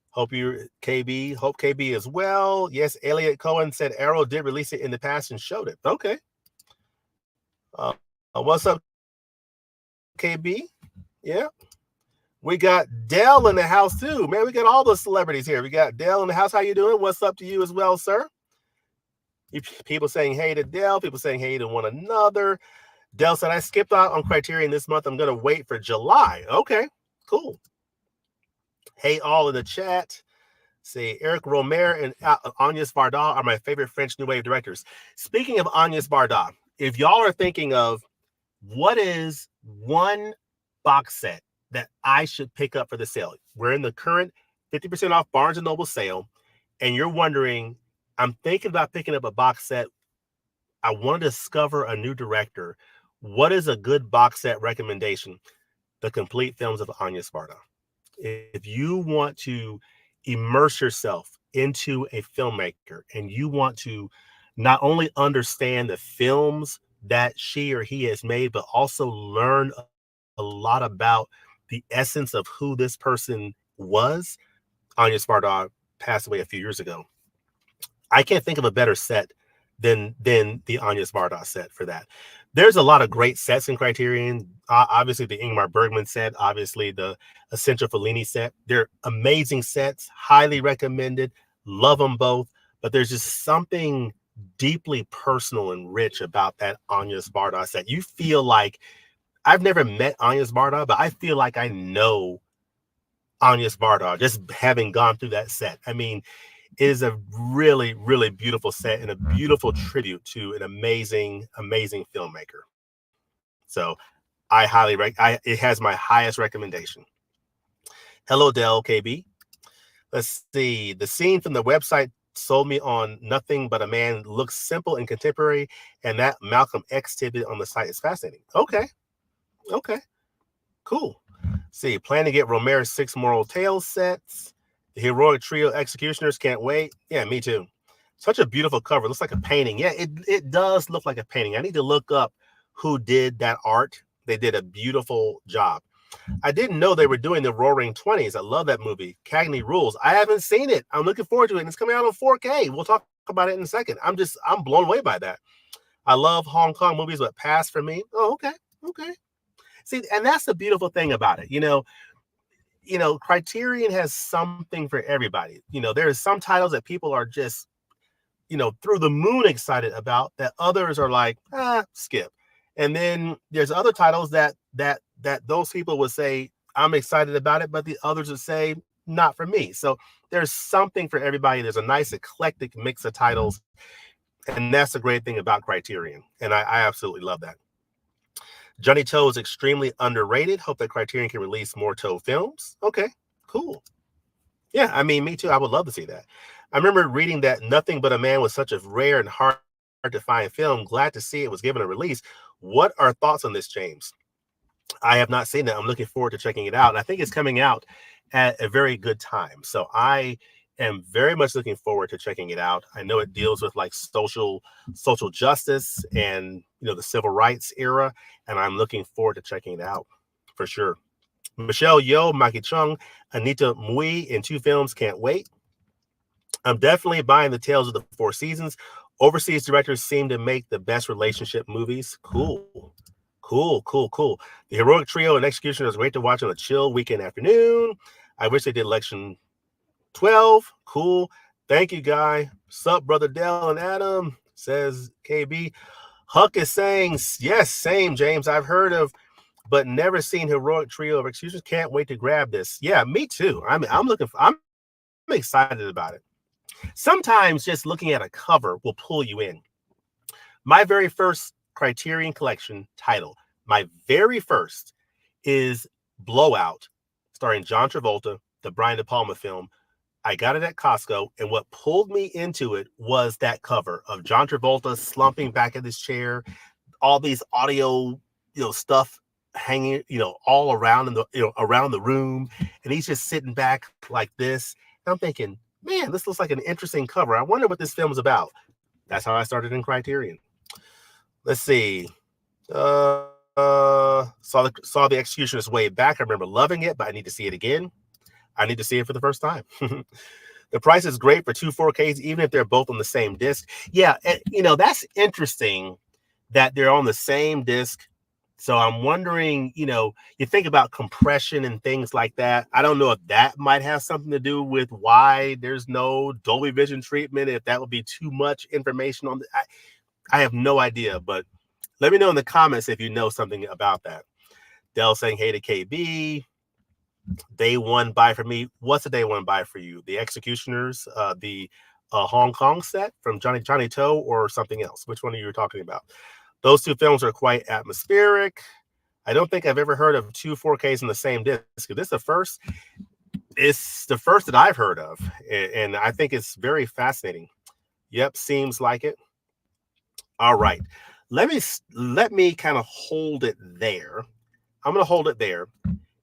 Hope KB as well. Yes, Elliot Cohen said Arrow did release it in the past and showed it. Okay. What's up, KB? Yeah. We got Dell in the house too. Man, we got all the celebrities here. We got Dell in the house. How you doing? What's up to you as well, sir? People saying hey to Dell. People saying hey to one another. Dell said, I skipped out on Criterion this month. I'm going to wait for July. Okay, cool. Hey, all in the chat. Say Eric Romer and Agnès Varda are my favorite French New Wave directors. Speaking of Agnès Varda, if y'all are thinking of what is one box set that I should pick up for the sale, we're in the current 50% off Barnes & Noble sale, and you're wondering, I'm thinking about picking up a box set. I want to discover a new director. What is a good box set recommendation? The complete films of Agnès Varda. If you want to immerse yourself into a filmmaker and you want to not only understand the films that she or he has made, but also learn a lot about the essence of who this person was. Agnès Varda passed away a few years ago. I can't think of a better set than the Agnès Varda set for that. There's a lot of great sets in Criterion. Obviously, the Ingmar Bergman set, obviously the Essential Fellini set. They're amazing sets, highly recommended. Love them both. But there's just something deeply personal and rich about that Agnès Varda set. You feel like, I've never met Agnès Varda, but I feel like I know Agnès Varda just having gone through that set. I mean, it is a really, really beautiful set and a beautiful tribute to an amazing, amazing filmmaker. So I highly it has my highest recommendation. Hello, Dell KB. Let's see. The scene from the website sold me on Nothing But a Man. Looks simple and contemporary, and that Malcolm X tidbit on the site is fascinating. Okay. Cool. See, plan to get Romero's 6 Moral Tales sets. The Heroic Trio Executioners, can't wait. Yeah, me too. Such a beautiful cover. Looks like a painting. Yeah, it does look like a painting. I need to look up who did that art. They did a beautiful job. I didn't know they were doing the Roaring Twenties. I love that movie. Cagney rules. I haven't seen it. I'm looking forward to it. And it's coming out on 4K. We'll talk about it in a second. I'm blown away by that. I love Hong Kong movies, but pass for me. Oh, okay. See, and that's the beautiful thing about it. You know, Criterion has something for everybody. You know, there are some titles that people are just, through the moon excited about that others are like, skip. And then there's other titles that those people would say, I'm excited about it, but the others would say, not for me. So there's something for everybody. There's a nice eclectic mix of titles. And that's the great thing about Criterion. And I absolutely love that. Johnny Toe is extremely underrated. Hope that Criterion can release more Toe films. Okay, cool. Yeah, I mean, me too. I would love to see that. I remember reading that Nothing But a Man was such a rare and hard to find film. Glad to see it was given a release. What are thoughts on this, James? I have not seen that. I'm looking forward to checking it out. And I think it's coming out at a very good time. So I am very much looking forward to checking it out. I know it deals with like social justice and the civil rights era, and I'm looking forward to checking it out for sure. Michelle Yeoh, Maki Chung, Anita Mui in 2 films, can't wait. I'm definitely buying the Tales of the 4 Seasons. Overseas directors seem to make the best relationship movies. Cool. The Heroic Trio and Execution was great to watch on a chill weekend afternoon. I wish they did Election 12. Cool. Thank you, Guy. Sup, Brother Dell and Adam, says KB. Huck is saying, yes, same, James. I've heard of, but never seen Heroic Trio of Executions. Can't wait to grab this. Yeah, me too. I'm excited about it. Sometimes just looking at a cover will pull you in. My very first Criterion Collection title, my very first, is Blowout, starring John Travolta the Brian De Palma film. I got it at Costco, and what pulled me into it was that cover of John Travolta slumping back in his chair, all these audio, stuff hanging, all around around the room, and he's just sitting back like this. And I'm thinking, man, this looks like an interesting cover. I wonder what this film is about. That's how I started in Criterion. Let's see. Saw the Executioner's way back. I remember loving it, but I need to see it again. I need to see it for the first time. The price is great for two 4Ks, even if they're both on the same disc. Yeah, and, that's interesting that they're on the same disc. So I'm wondering, you think about compression and things like that. I don't know if that might have something to do with why there's no Dolby Vision treatment, if that would be too much information on I have no idea, but let me know in the comments if you know something about that. Dell saying, hey to KB. Day one buy for me. What's a day one buy for you? The Executioners, the Hong Kong set from Johnny Toe, or something else? Which one are you talking about? Those two films are quite atmospheric. I don't think I've ever heard of two 4Ks in the same disc. This is the first. It's the first that I've heard of, and I think it's very fascinating. Yep, seems like it. All right, let me kind of hold it there. I'm going to hold it there.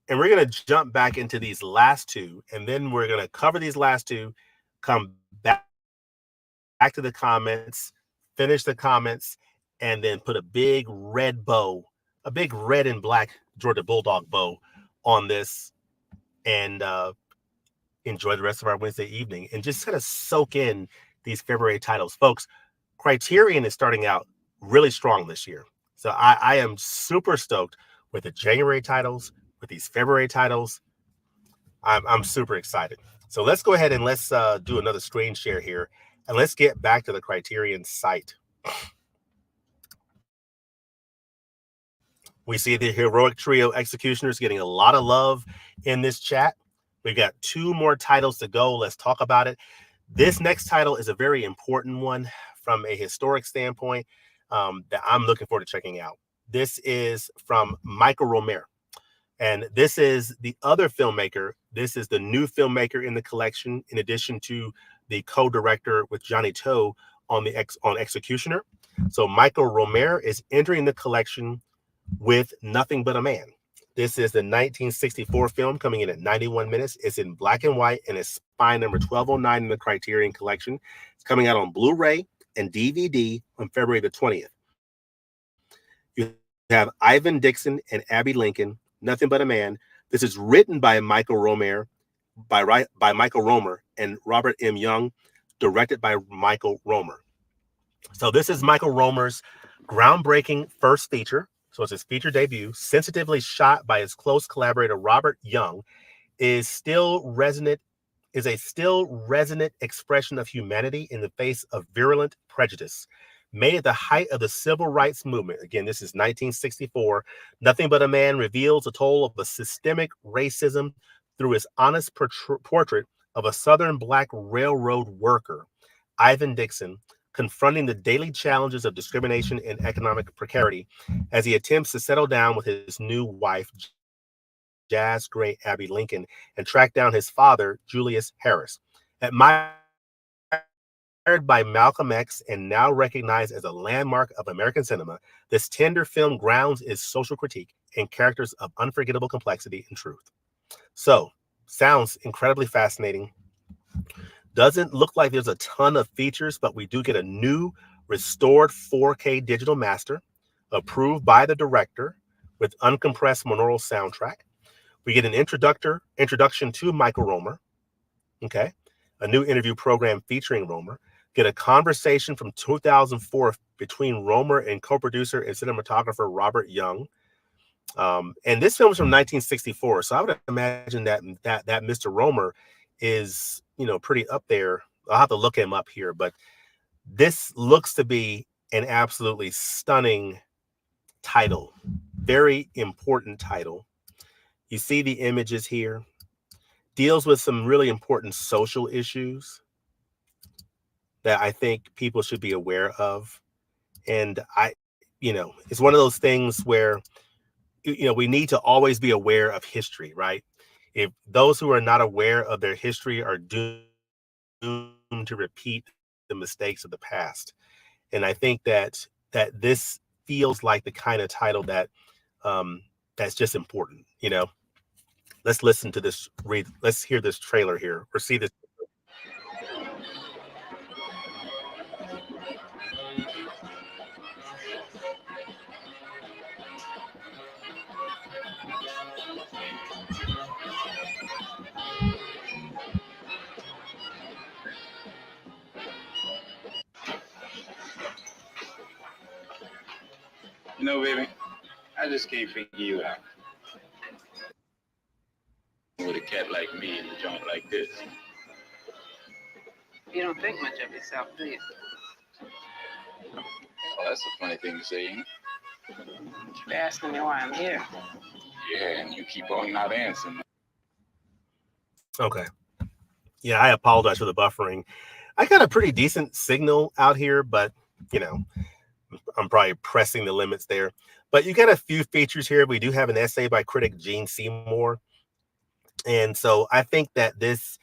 And we're going to jump back into these last two, and then we're going to cover these last two, come back to the comments, finish the comments, and then put a big red bow, a big red and black Georgia Bulldog bow on this, and enjoy the rest of our Wednesday evening and just kind of soak in these February titles. Folks, Criterion is starting out really strong this year. So I am super stoked with the January titles, with these February titles. I'm super excited. So let's go ahead and let's do another screen share here, and let's get back to the Criterion site. We see the heroic trio Executioners getting a lot of love in this chat. We've got two more titles to go. Let's talk about it. This next title is a very important one from a historic standpoint that I'm looking forward to checking out. This is from Michael Romer. And this is the other filmmaker. This is the new filmmaker in the collection, in addition to the co-director with Johnny Toe on Executioner. So Michael Romer is entering the collection with Nothing But a Man. This is the 1964 film coming in at 91 minutes. It's in black and white, and it's spine number 1209 in the Criterion Collection. It's coming out on Blu-ray and DVD on February the 20th. You have Ivan Dixon and Abby Lincoln, Nothing But a Man. This is written by Michael Romer, by Michael Romer and Robert M. Young, directed by Michael Romer. So this is Michael Romer's groundbreaking first feature. So it's his feature debut, sensitively shot by his close collaborator Robert Young, is a still resonant expression of humanity in the face of virulent prejudice. Made at the height of the civil rights movement. Again, this is 1964. Nothing But a Man reveals the toll of a systemic racism through his honest portrait of a Southern Black railroad worker, Ivan Dixon, confronting the daily challenges of discrimination and economic precarity as he attempts to settle down with his new wife, jazz great Abby Lincoln, and track down his father, Julius Harris. Admired by Malcolm X and now recognized as a landmark of American cinema, this tender film grounds its social critique in characters of unforgettable complexity and truth. So, sounds incredibly fascinating. Doesn't look like there's a ton of features, but we do get a new restored 4K digital master approved by the director with uncompressed monaural soundtrack. We get an introduction to Michael Romer. Okay. A new interview program featuring Romer. Get a conversation from 2004 between Romer and co-producer and cinematographer Robert Young. And this film is from 1964, so I would imagine that Mr. Romer is, pretty up there. I'll have to look him up here, but this looks to be an absolutely stunning title, very important title. You see the images here. Deals with some really important social issues that I think people should be aware of. And it's one of those things where, we need to always be aware of history, right? If those who are not aware of their history are doomed to repeat the mistakes of the past. And I think that this feels like the kind of title that's just important. Let's listen to this let's hear this trailer here or see this. You know, baby, I just can't figure you out. With a cat like me in a joint like this. You don't think much of yourself, do you? Oh, that's a funny thing to say, ain't it? You're asking me why I'm here. Yeah, and you keep on not answering. Okay. Yeah, I apologize for the buffering. I got a pretty decent signal out here, but you know, I'm probably pressing the limits there. But you got a few features here. We do have an essay by critic Gene Seymour. And so I think that this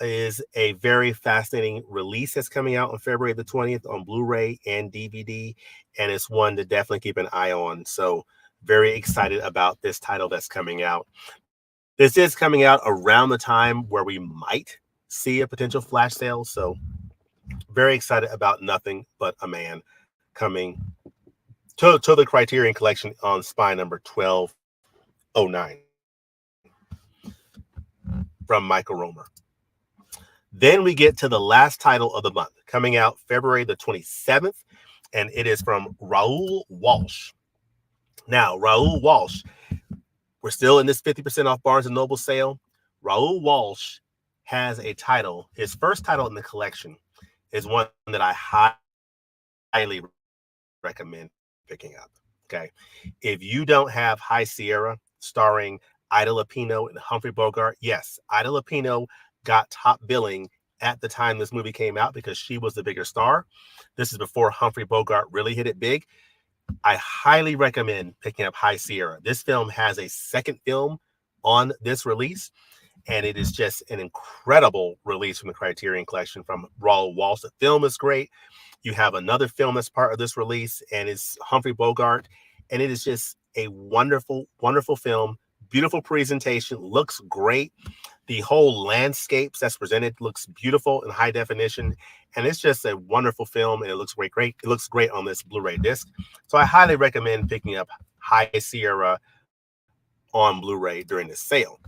is a very fascinating release that's coming out on February the 20th on Blu-ray and DVD. And it's one to definitely keep an eye on. So very excited about this title that's coming out. This is coming out around the time where we might see a potential flash sale. So very excited about Nothing But a Man coming to the Criterion Collection on spine number 1209 from Michael Romer. Then we get to the last title of the month, coming out February the 27th, and it is from Raoul Walsh. Now, Raoul Walsh, we're still in this 50% off Barnes & Noble sale. Raoul Walsh has a title. His first title in the collection is one that I highly recommend picking up. Okay. If you don't have High Sierra starring Ida Lupino and Humphrey Bogart, yes, Ida Lupino got top billing at the time this movie came out because she was the bigger star. This is before Humphrey Bogart really hit it big. I highly recommend picking up High Sierra. This film has a second film on this release, and it is just an incredible release from the Criterion Collection from Raoul Walsh. The film is great. You have another film that's part of this release, and it's Humphrey Bogart, and it is just a wonderful, wonderful film. Beautiful presentation, looks great. The whole landscapes that's presented looks beautiful in high definition, and it's just a wonderful film, and it looks great. It looks great on this Blu-ray disc. So I highly recommend picking up High Sierra on Blu-ray during the sale.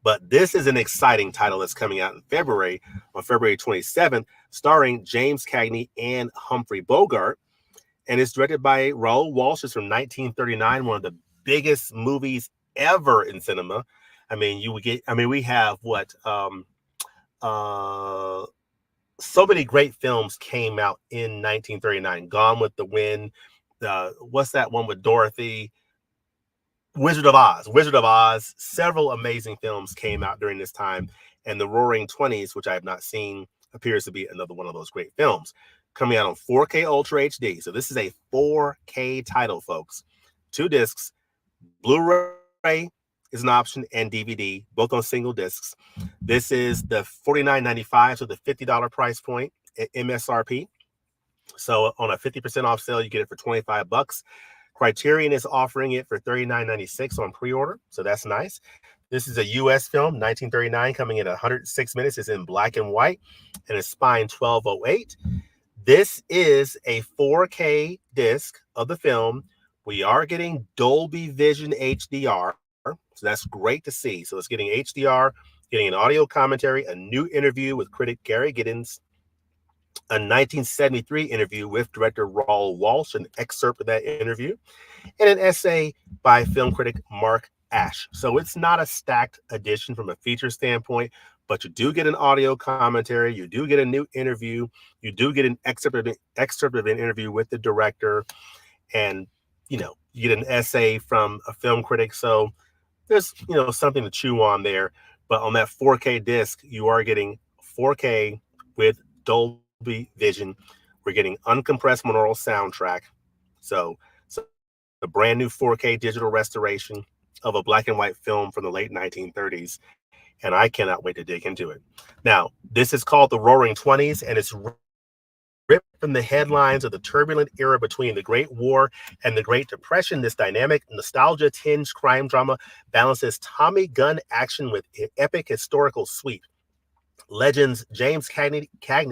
But this is an exciting title that's coming out in February, on February 27th, starring James Cagney and Humphrey Bogart. And it's directed by Raoul Walsh. It's from 1939, one of the biggest movies ever in cinema. I mean, we have so many great films came out in 1939. Gone with the Wind. What's that one with Dorothy? Wizard of Oz. Several amazing films came out during this time, and The Roaring Twenties, which I have not seen, appears to be another one of those great films. Coming out on 4K Ultra HD. So this is a 4K title, folks. 2 discs. Blu-ray is an option, and DVD, both on single discs. This is the $49.95, so the $50 price point at MSRP. So on a 50% off sale, you get it for $25. Criterion is offering it for $39.96 on pre-order, so that's nice. This is a U.S. film, 1939, coming in 106 minutes. It's in black and white, and it's spine 1208. This is a 4K disc of the film. We are getting Dolby Vision HDR, so that's great to see. So it's getting HDR, getting an audio commentary, a new interview with critic Gary Giddens, a 1973 interview with director Raoul Walsh, an excerpt of that interview, and an essay by film critic Mark Ash. So it's not a stacked edition from a feature standpoint, but you do get an audio commentary, you do get a new interview, you do get an excerpt of an interview with the director, and you get an essay from a film critic. So there's something to chew on there. But on that 4K disc, you are getting 4K with Dolby Vision. We're getting uncompressed monaural soundtrack. So the brand new 4K digital restoration of a black and white film from the late 1930s, and I cannot wait to dig into it. Now, this is called The Roaring Twenties, and it's ripped from the headlines of the turbulent era between the Great War and the Great Depression. This dynamic, nostalgia-tinged crime drama balances Tommy gun action with epic historical sweep. Legends James Cagney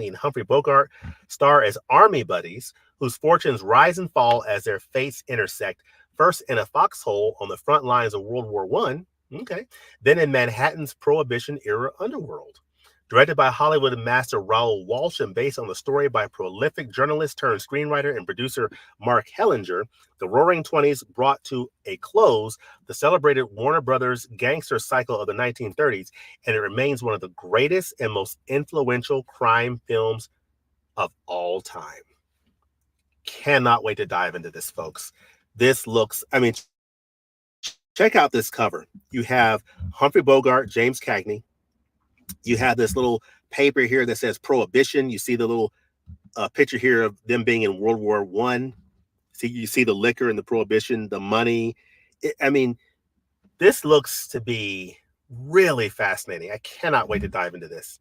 and Humphrey Bogart star as army buddies whose fortunes rise and fall as their fates intersect, first in a foxhole on the front lines of World War I, then in Manhattan's Prohibition-era underworld. Directed by Hollywood master Raoul Walsh and based on the story by prolific journalist turned screenwriter and producer Mark Hellinger, The Roaring Twenties brought to a close the celebrated Warner Brothers gangster cycle of the 1930s, and it remains one of the greatest and most influential crime films of all time. Cannot wait to dive into this, folks. This looks, check out this cover. You have Humphrey Bogart, James Cagney. You have this little paper here that says Prohibition. You see the little picture here of them being in World War I. You see the liquor and the Prohibition, the money. This looks to be really fascinating. I cannot wait to dive into this.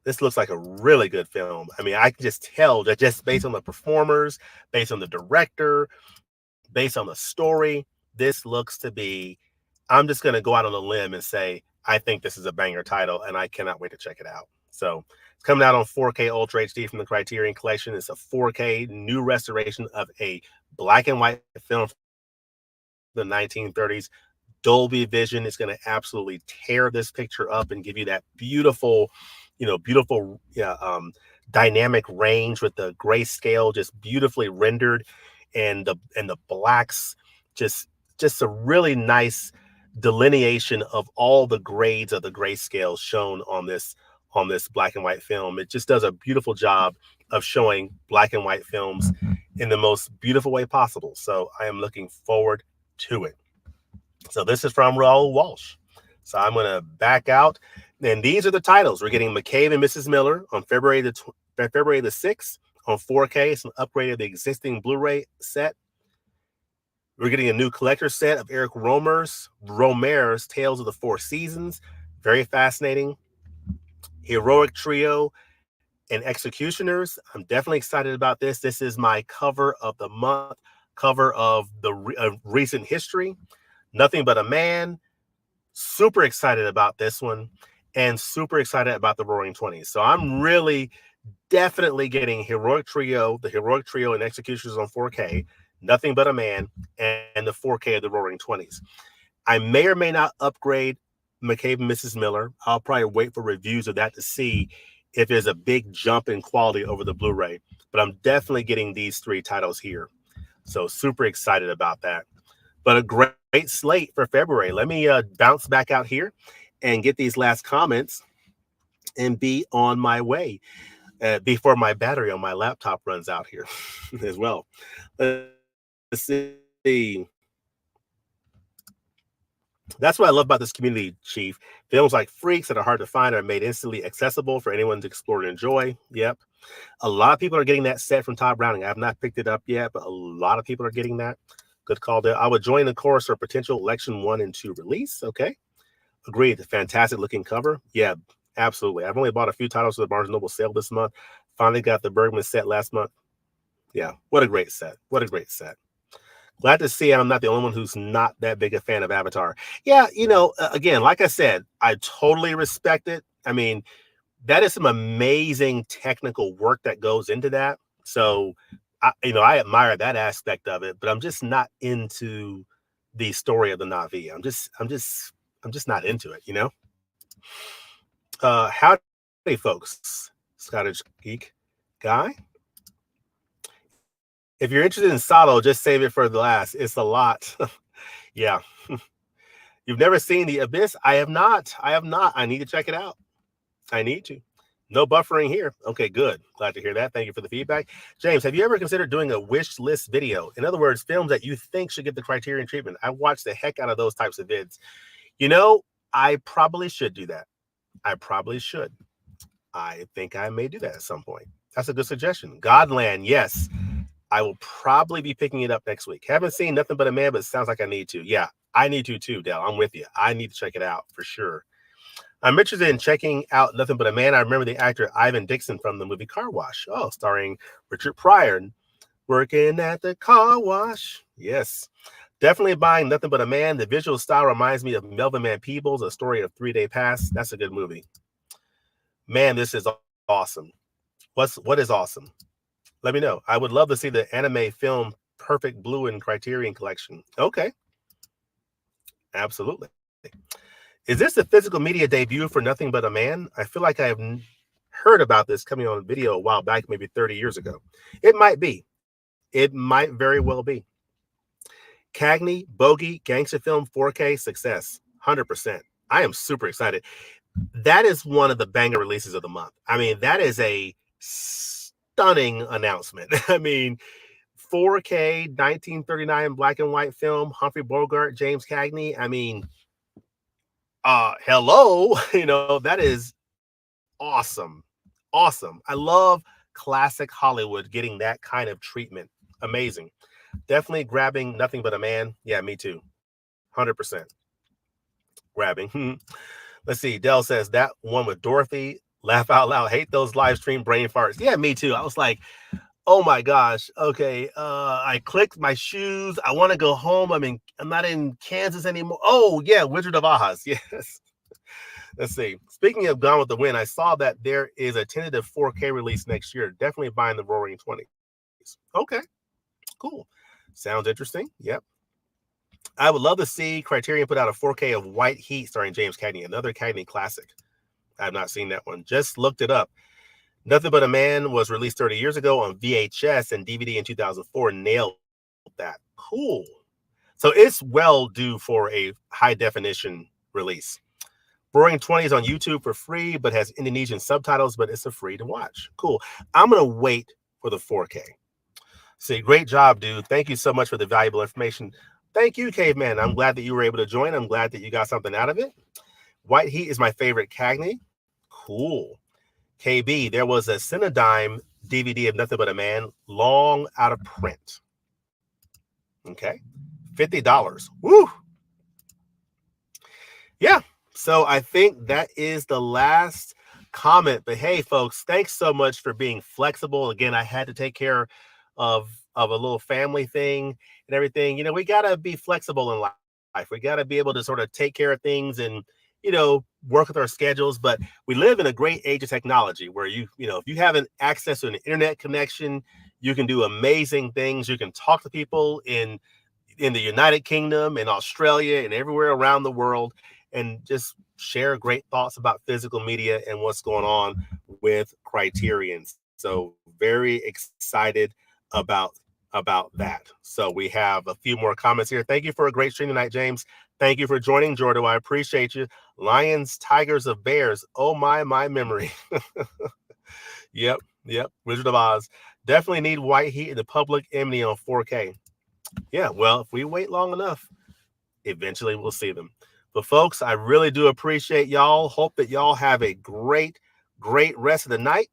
This looks like a really good film. I can just tell that just based on the performers, based on the director, based on the story, this looks to be, I'm just going to go out on a limb and say, I think this is a banger title, and I cannot wait to check it out. So it's coming out on 4K Ultra HD from the Criterion Collection. It's a 4K new restoration of a black and white film from the 1930s. Dolby Vision is going to absolutely tear this picture up and give you that beautiful, dynamic range with the grayscale just beautifully rendered, and the blacks, just a really nice delineation of all the grades of the grayscale shown on this black and white film. It just does a beautiful job of showing black and white films in the most beautiful way possible. So I am looking forward to it. So this is from Raoul Walsh. So I'm going to back out. And these are the titles. We're getting McCabe and Mrs. Miller on February the 6th on 4K. It's an upgrade of the existing Blu-ray set. We're getting a new collector set of Eric Romer's Tales of the Four Seasons. Very fascinating. Heroic Trio and Executioners. I'm definitely excited about this. This is my cover of the month, cover of the recent history. Nothing But a Man. Super excited about this one, and super excited about The Roaring Twenties. So I'm really definitely getting the Heroic Trio and Executioners on 4K, Nothing But a Man, and the 4K of The Roaring Twenties. I may or may not upgrade McCabe Mrs. Miller. I'll probably wait for reviews of that to see if there's a big jump in quality over the Blu-ray. But I'm definitely getting these three titles here. So super excited about that. But a great slate for February. Let me bounce back out here and get these last comments and be on my way before my battery on my laptop runs out here as well. Let's see. That's what I love about this community, Chief. Films like Freaks that are hard to find are made instantly accessible for anyone to explore and enjoy. Yep. A lot of people are getting that set from Todd Browning. I have not picked it up yet, but a lot of people are getting that. Good call there. I would join the chorus for potential election 1 and 2 release. Okay. Agreed. Fantastic looking cover. Yeah, absolutely. I've only bought a few titles for the Barnes & Noble sale this month. Finally got the Bergman set last month. Yeah. What a great set. What a great set. Glad to see I'm not the only one who's not that big a fan of Avatar. Yeah. Again, like I said, I totally respect it. That is some amazing technical work that goes into that. So I admire that aspect of it, but I'm just not into the story of the Na'vi. I'm just not into it, Howdy, folks. Scottish Geek Guy. If you're interested in Salo, just save it for the last. It's a lot. Yeah. You've never seen The Abyss? I have not. I need to check it out. I need to. No buffering here. Okay, good. Glad to hear that. Thank you for the feedback. James, have you ever considered doing a wish list video? In other words, films that you think should get the Criterion treatment. I watch the heck out of those types of vids. I probably should do that. I probably should. I think I may do that at some point. That's a good suggestion. Godland, yes. I will probably be picking it up next week. Haven't seen Nothing But a Man, but it sounds like I need to. Yeah, I need to too, Dell. I'm with you. I need to check it out for sure. I'm interested in checking out Nothing But a Man. I remember the actor Ivan Dixon from the movie Car Wash. Oh, starring Richard Pryor. Working at the car wash. Yes. Definitely buying Nothing But a Man. The visual style reminds me of Melvin Van Peebles, A Story of 3 Day Pass. That's a good movie. Man, this is awesome. What is awesome? Let me know. I would love to see the anime film Perfect Blue in Criterion Collection. Okay. Absolutely. Is this the physical media debut for Nothing But a Man? I feel like I have heard about this coming on video a while back, maybe 30 years ago. It might be. It might very well be. Cagney, Bogey, gangster film, 4K, success, 100%. I am super excited. That is one of the banger releases of the month. I mean, that is a stunning announcement. I mean, 4K, 1939 black and white film, Humphrey Bogart, James Cagney. I mean, hello, that is awesome. Awesome. I love classic Hollywood getting that kind of treatment. Amazing. Definitely grabbing Nothing But a Man. Yeah, me too. 100%. Grabbing. Let's see. Dell says that one with Dorothy. Laugh out loud. Hate those live stream brain farts. Yeah, me too. I was like, oh my gosh. Okay. I clicked my shoes. I want to go home. I'm not in Kansas anymore. Oh yeah. Wizard of Oz. Yes. Let's see. Speaking of Gone with the Wind, I saw that there is a tentative 4K release next year. Definitely buying the Roaring 20s. Okay. Cool. Sounds interesting. Yep. I would love to see Criterion put out a 4K of White Heat starring James Cagney, another Cagney classic. I have not seen that one. Just looked it up. Nothing But a Man was released 30 years ago on VHS and DVD in 2004. Nailed that. Cool. So it's well due for a high definition release. Roaring 20s on YouTube for free, but has Indonesian subtitles, but it's a free to watch. Cool. I'm going to wait for the 4K. See, great job, dude. Thank you so much for the valuable information. Thank you, Caveman. I'm glad that you were able to join. I'm glad that you got something out of it. White Heat is my favorite Cagney. Cool. KB, there was a Cinedime DVD of Nothing But a Man, long out of print. Okay. $50. Woo! Yeah. So I think that is the last comment. But hey, folks, thanks so much for being flexible. Again, I had to take care of a little family thing and everything. We got to be flexible in life. We got to be able to sort of take care of things and, work with our schedules. But we live in a great age of technology where if you have an access to an internet connection, you can do amazing things. You can talk to people in the United Kingdom and Australia and everywhere around the world and just share great thoughts about physical media and what's going on with Criterion. So very excited about that. So we have a few more comments here. Thank you for a great stream tonight, James. Thank you for joining, Jordo. I appreciate you. Lions, Tigers of Bears. Oh my memory. Yep. Wizard of Oz. Definitely need White Heat in the public enemy on 4K. Yeah, well, if we wait long enough, eventually we'll see them. But folks, I really do appreciate y'all. Hope that y'all have a great rest of the night.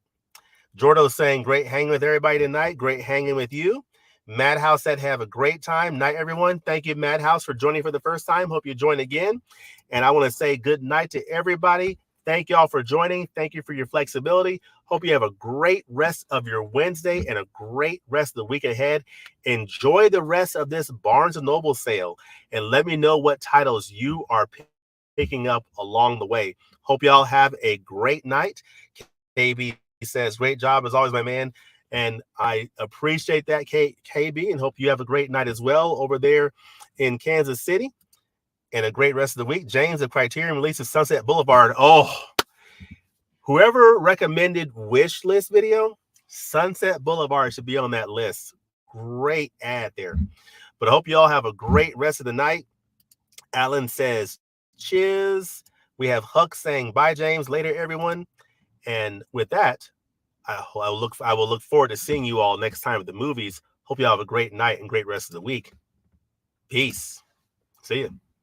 Jordo's saying great hanging with everybody tonight. Great hanging with you. Madhouse said have a great time. Night, everyone. Thank you, Madhouse, for joining for the first time. Hope you join again. And I want to say good night to everybody. Thank y'all for joining. Thank you for your flexibility. Hope you have a great rest of your Wednesday and a great rest of the week ahead. Enjoy the rest of this Barnes & Noble sale. And let me know what titles you are picking up along the way. Hope y'all have a great night. KB says, great job as always, my man. And I appreciate that, KB, and hope you have a great night as well over there in Kansas City. And a great rest of the week. James of Criterion releases Sunset Boulevard. Oh, whoever recommended wish list video, Sunset Boulevard should be on that list. Great ad there. But I hope you all have a great rest of the night. Alan says, cheers. We have Huck saying, bye, James. Later, everyone. And with that, I will look forward to seeing you all next time at the movies. Hope you all have a great night and great rest of the week. Peace. See you.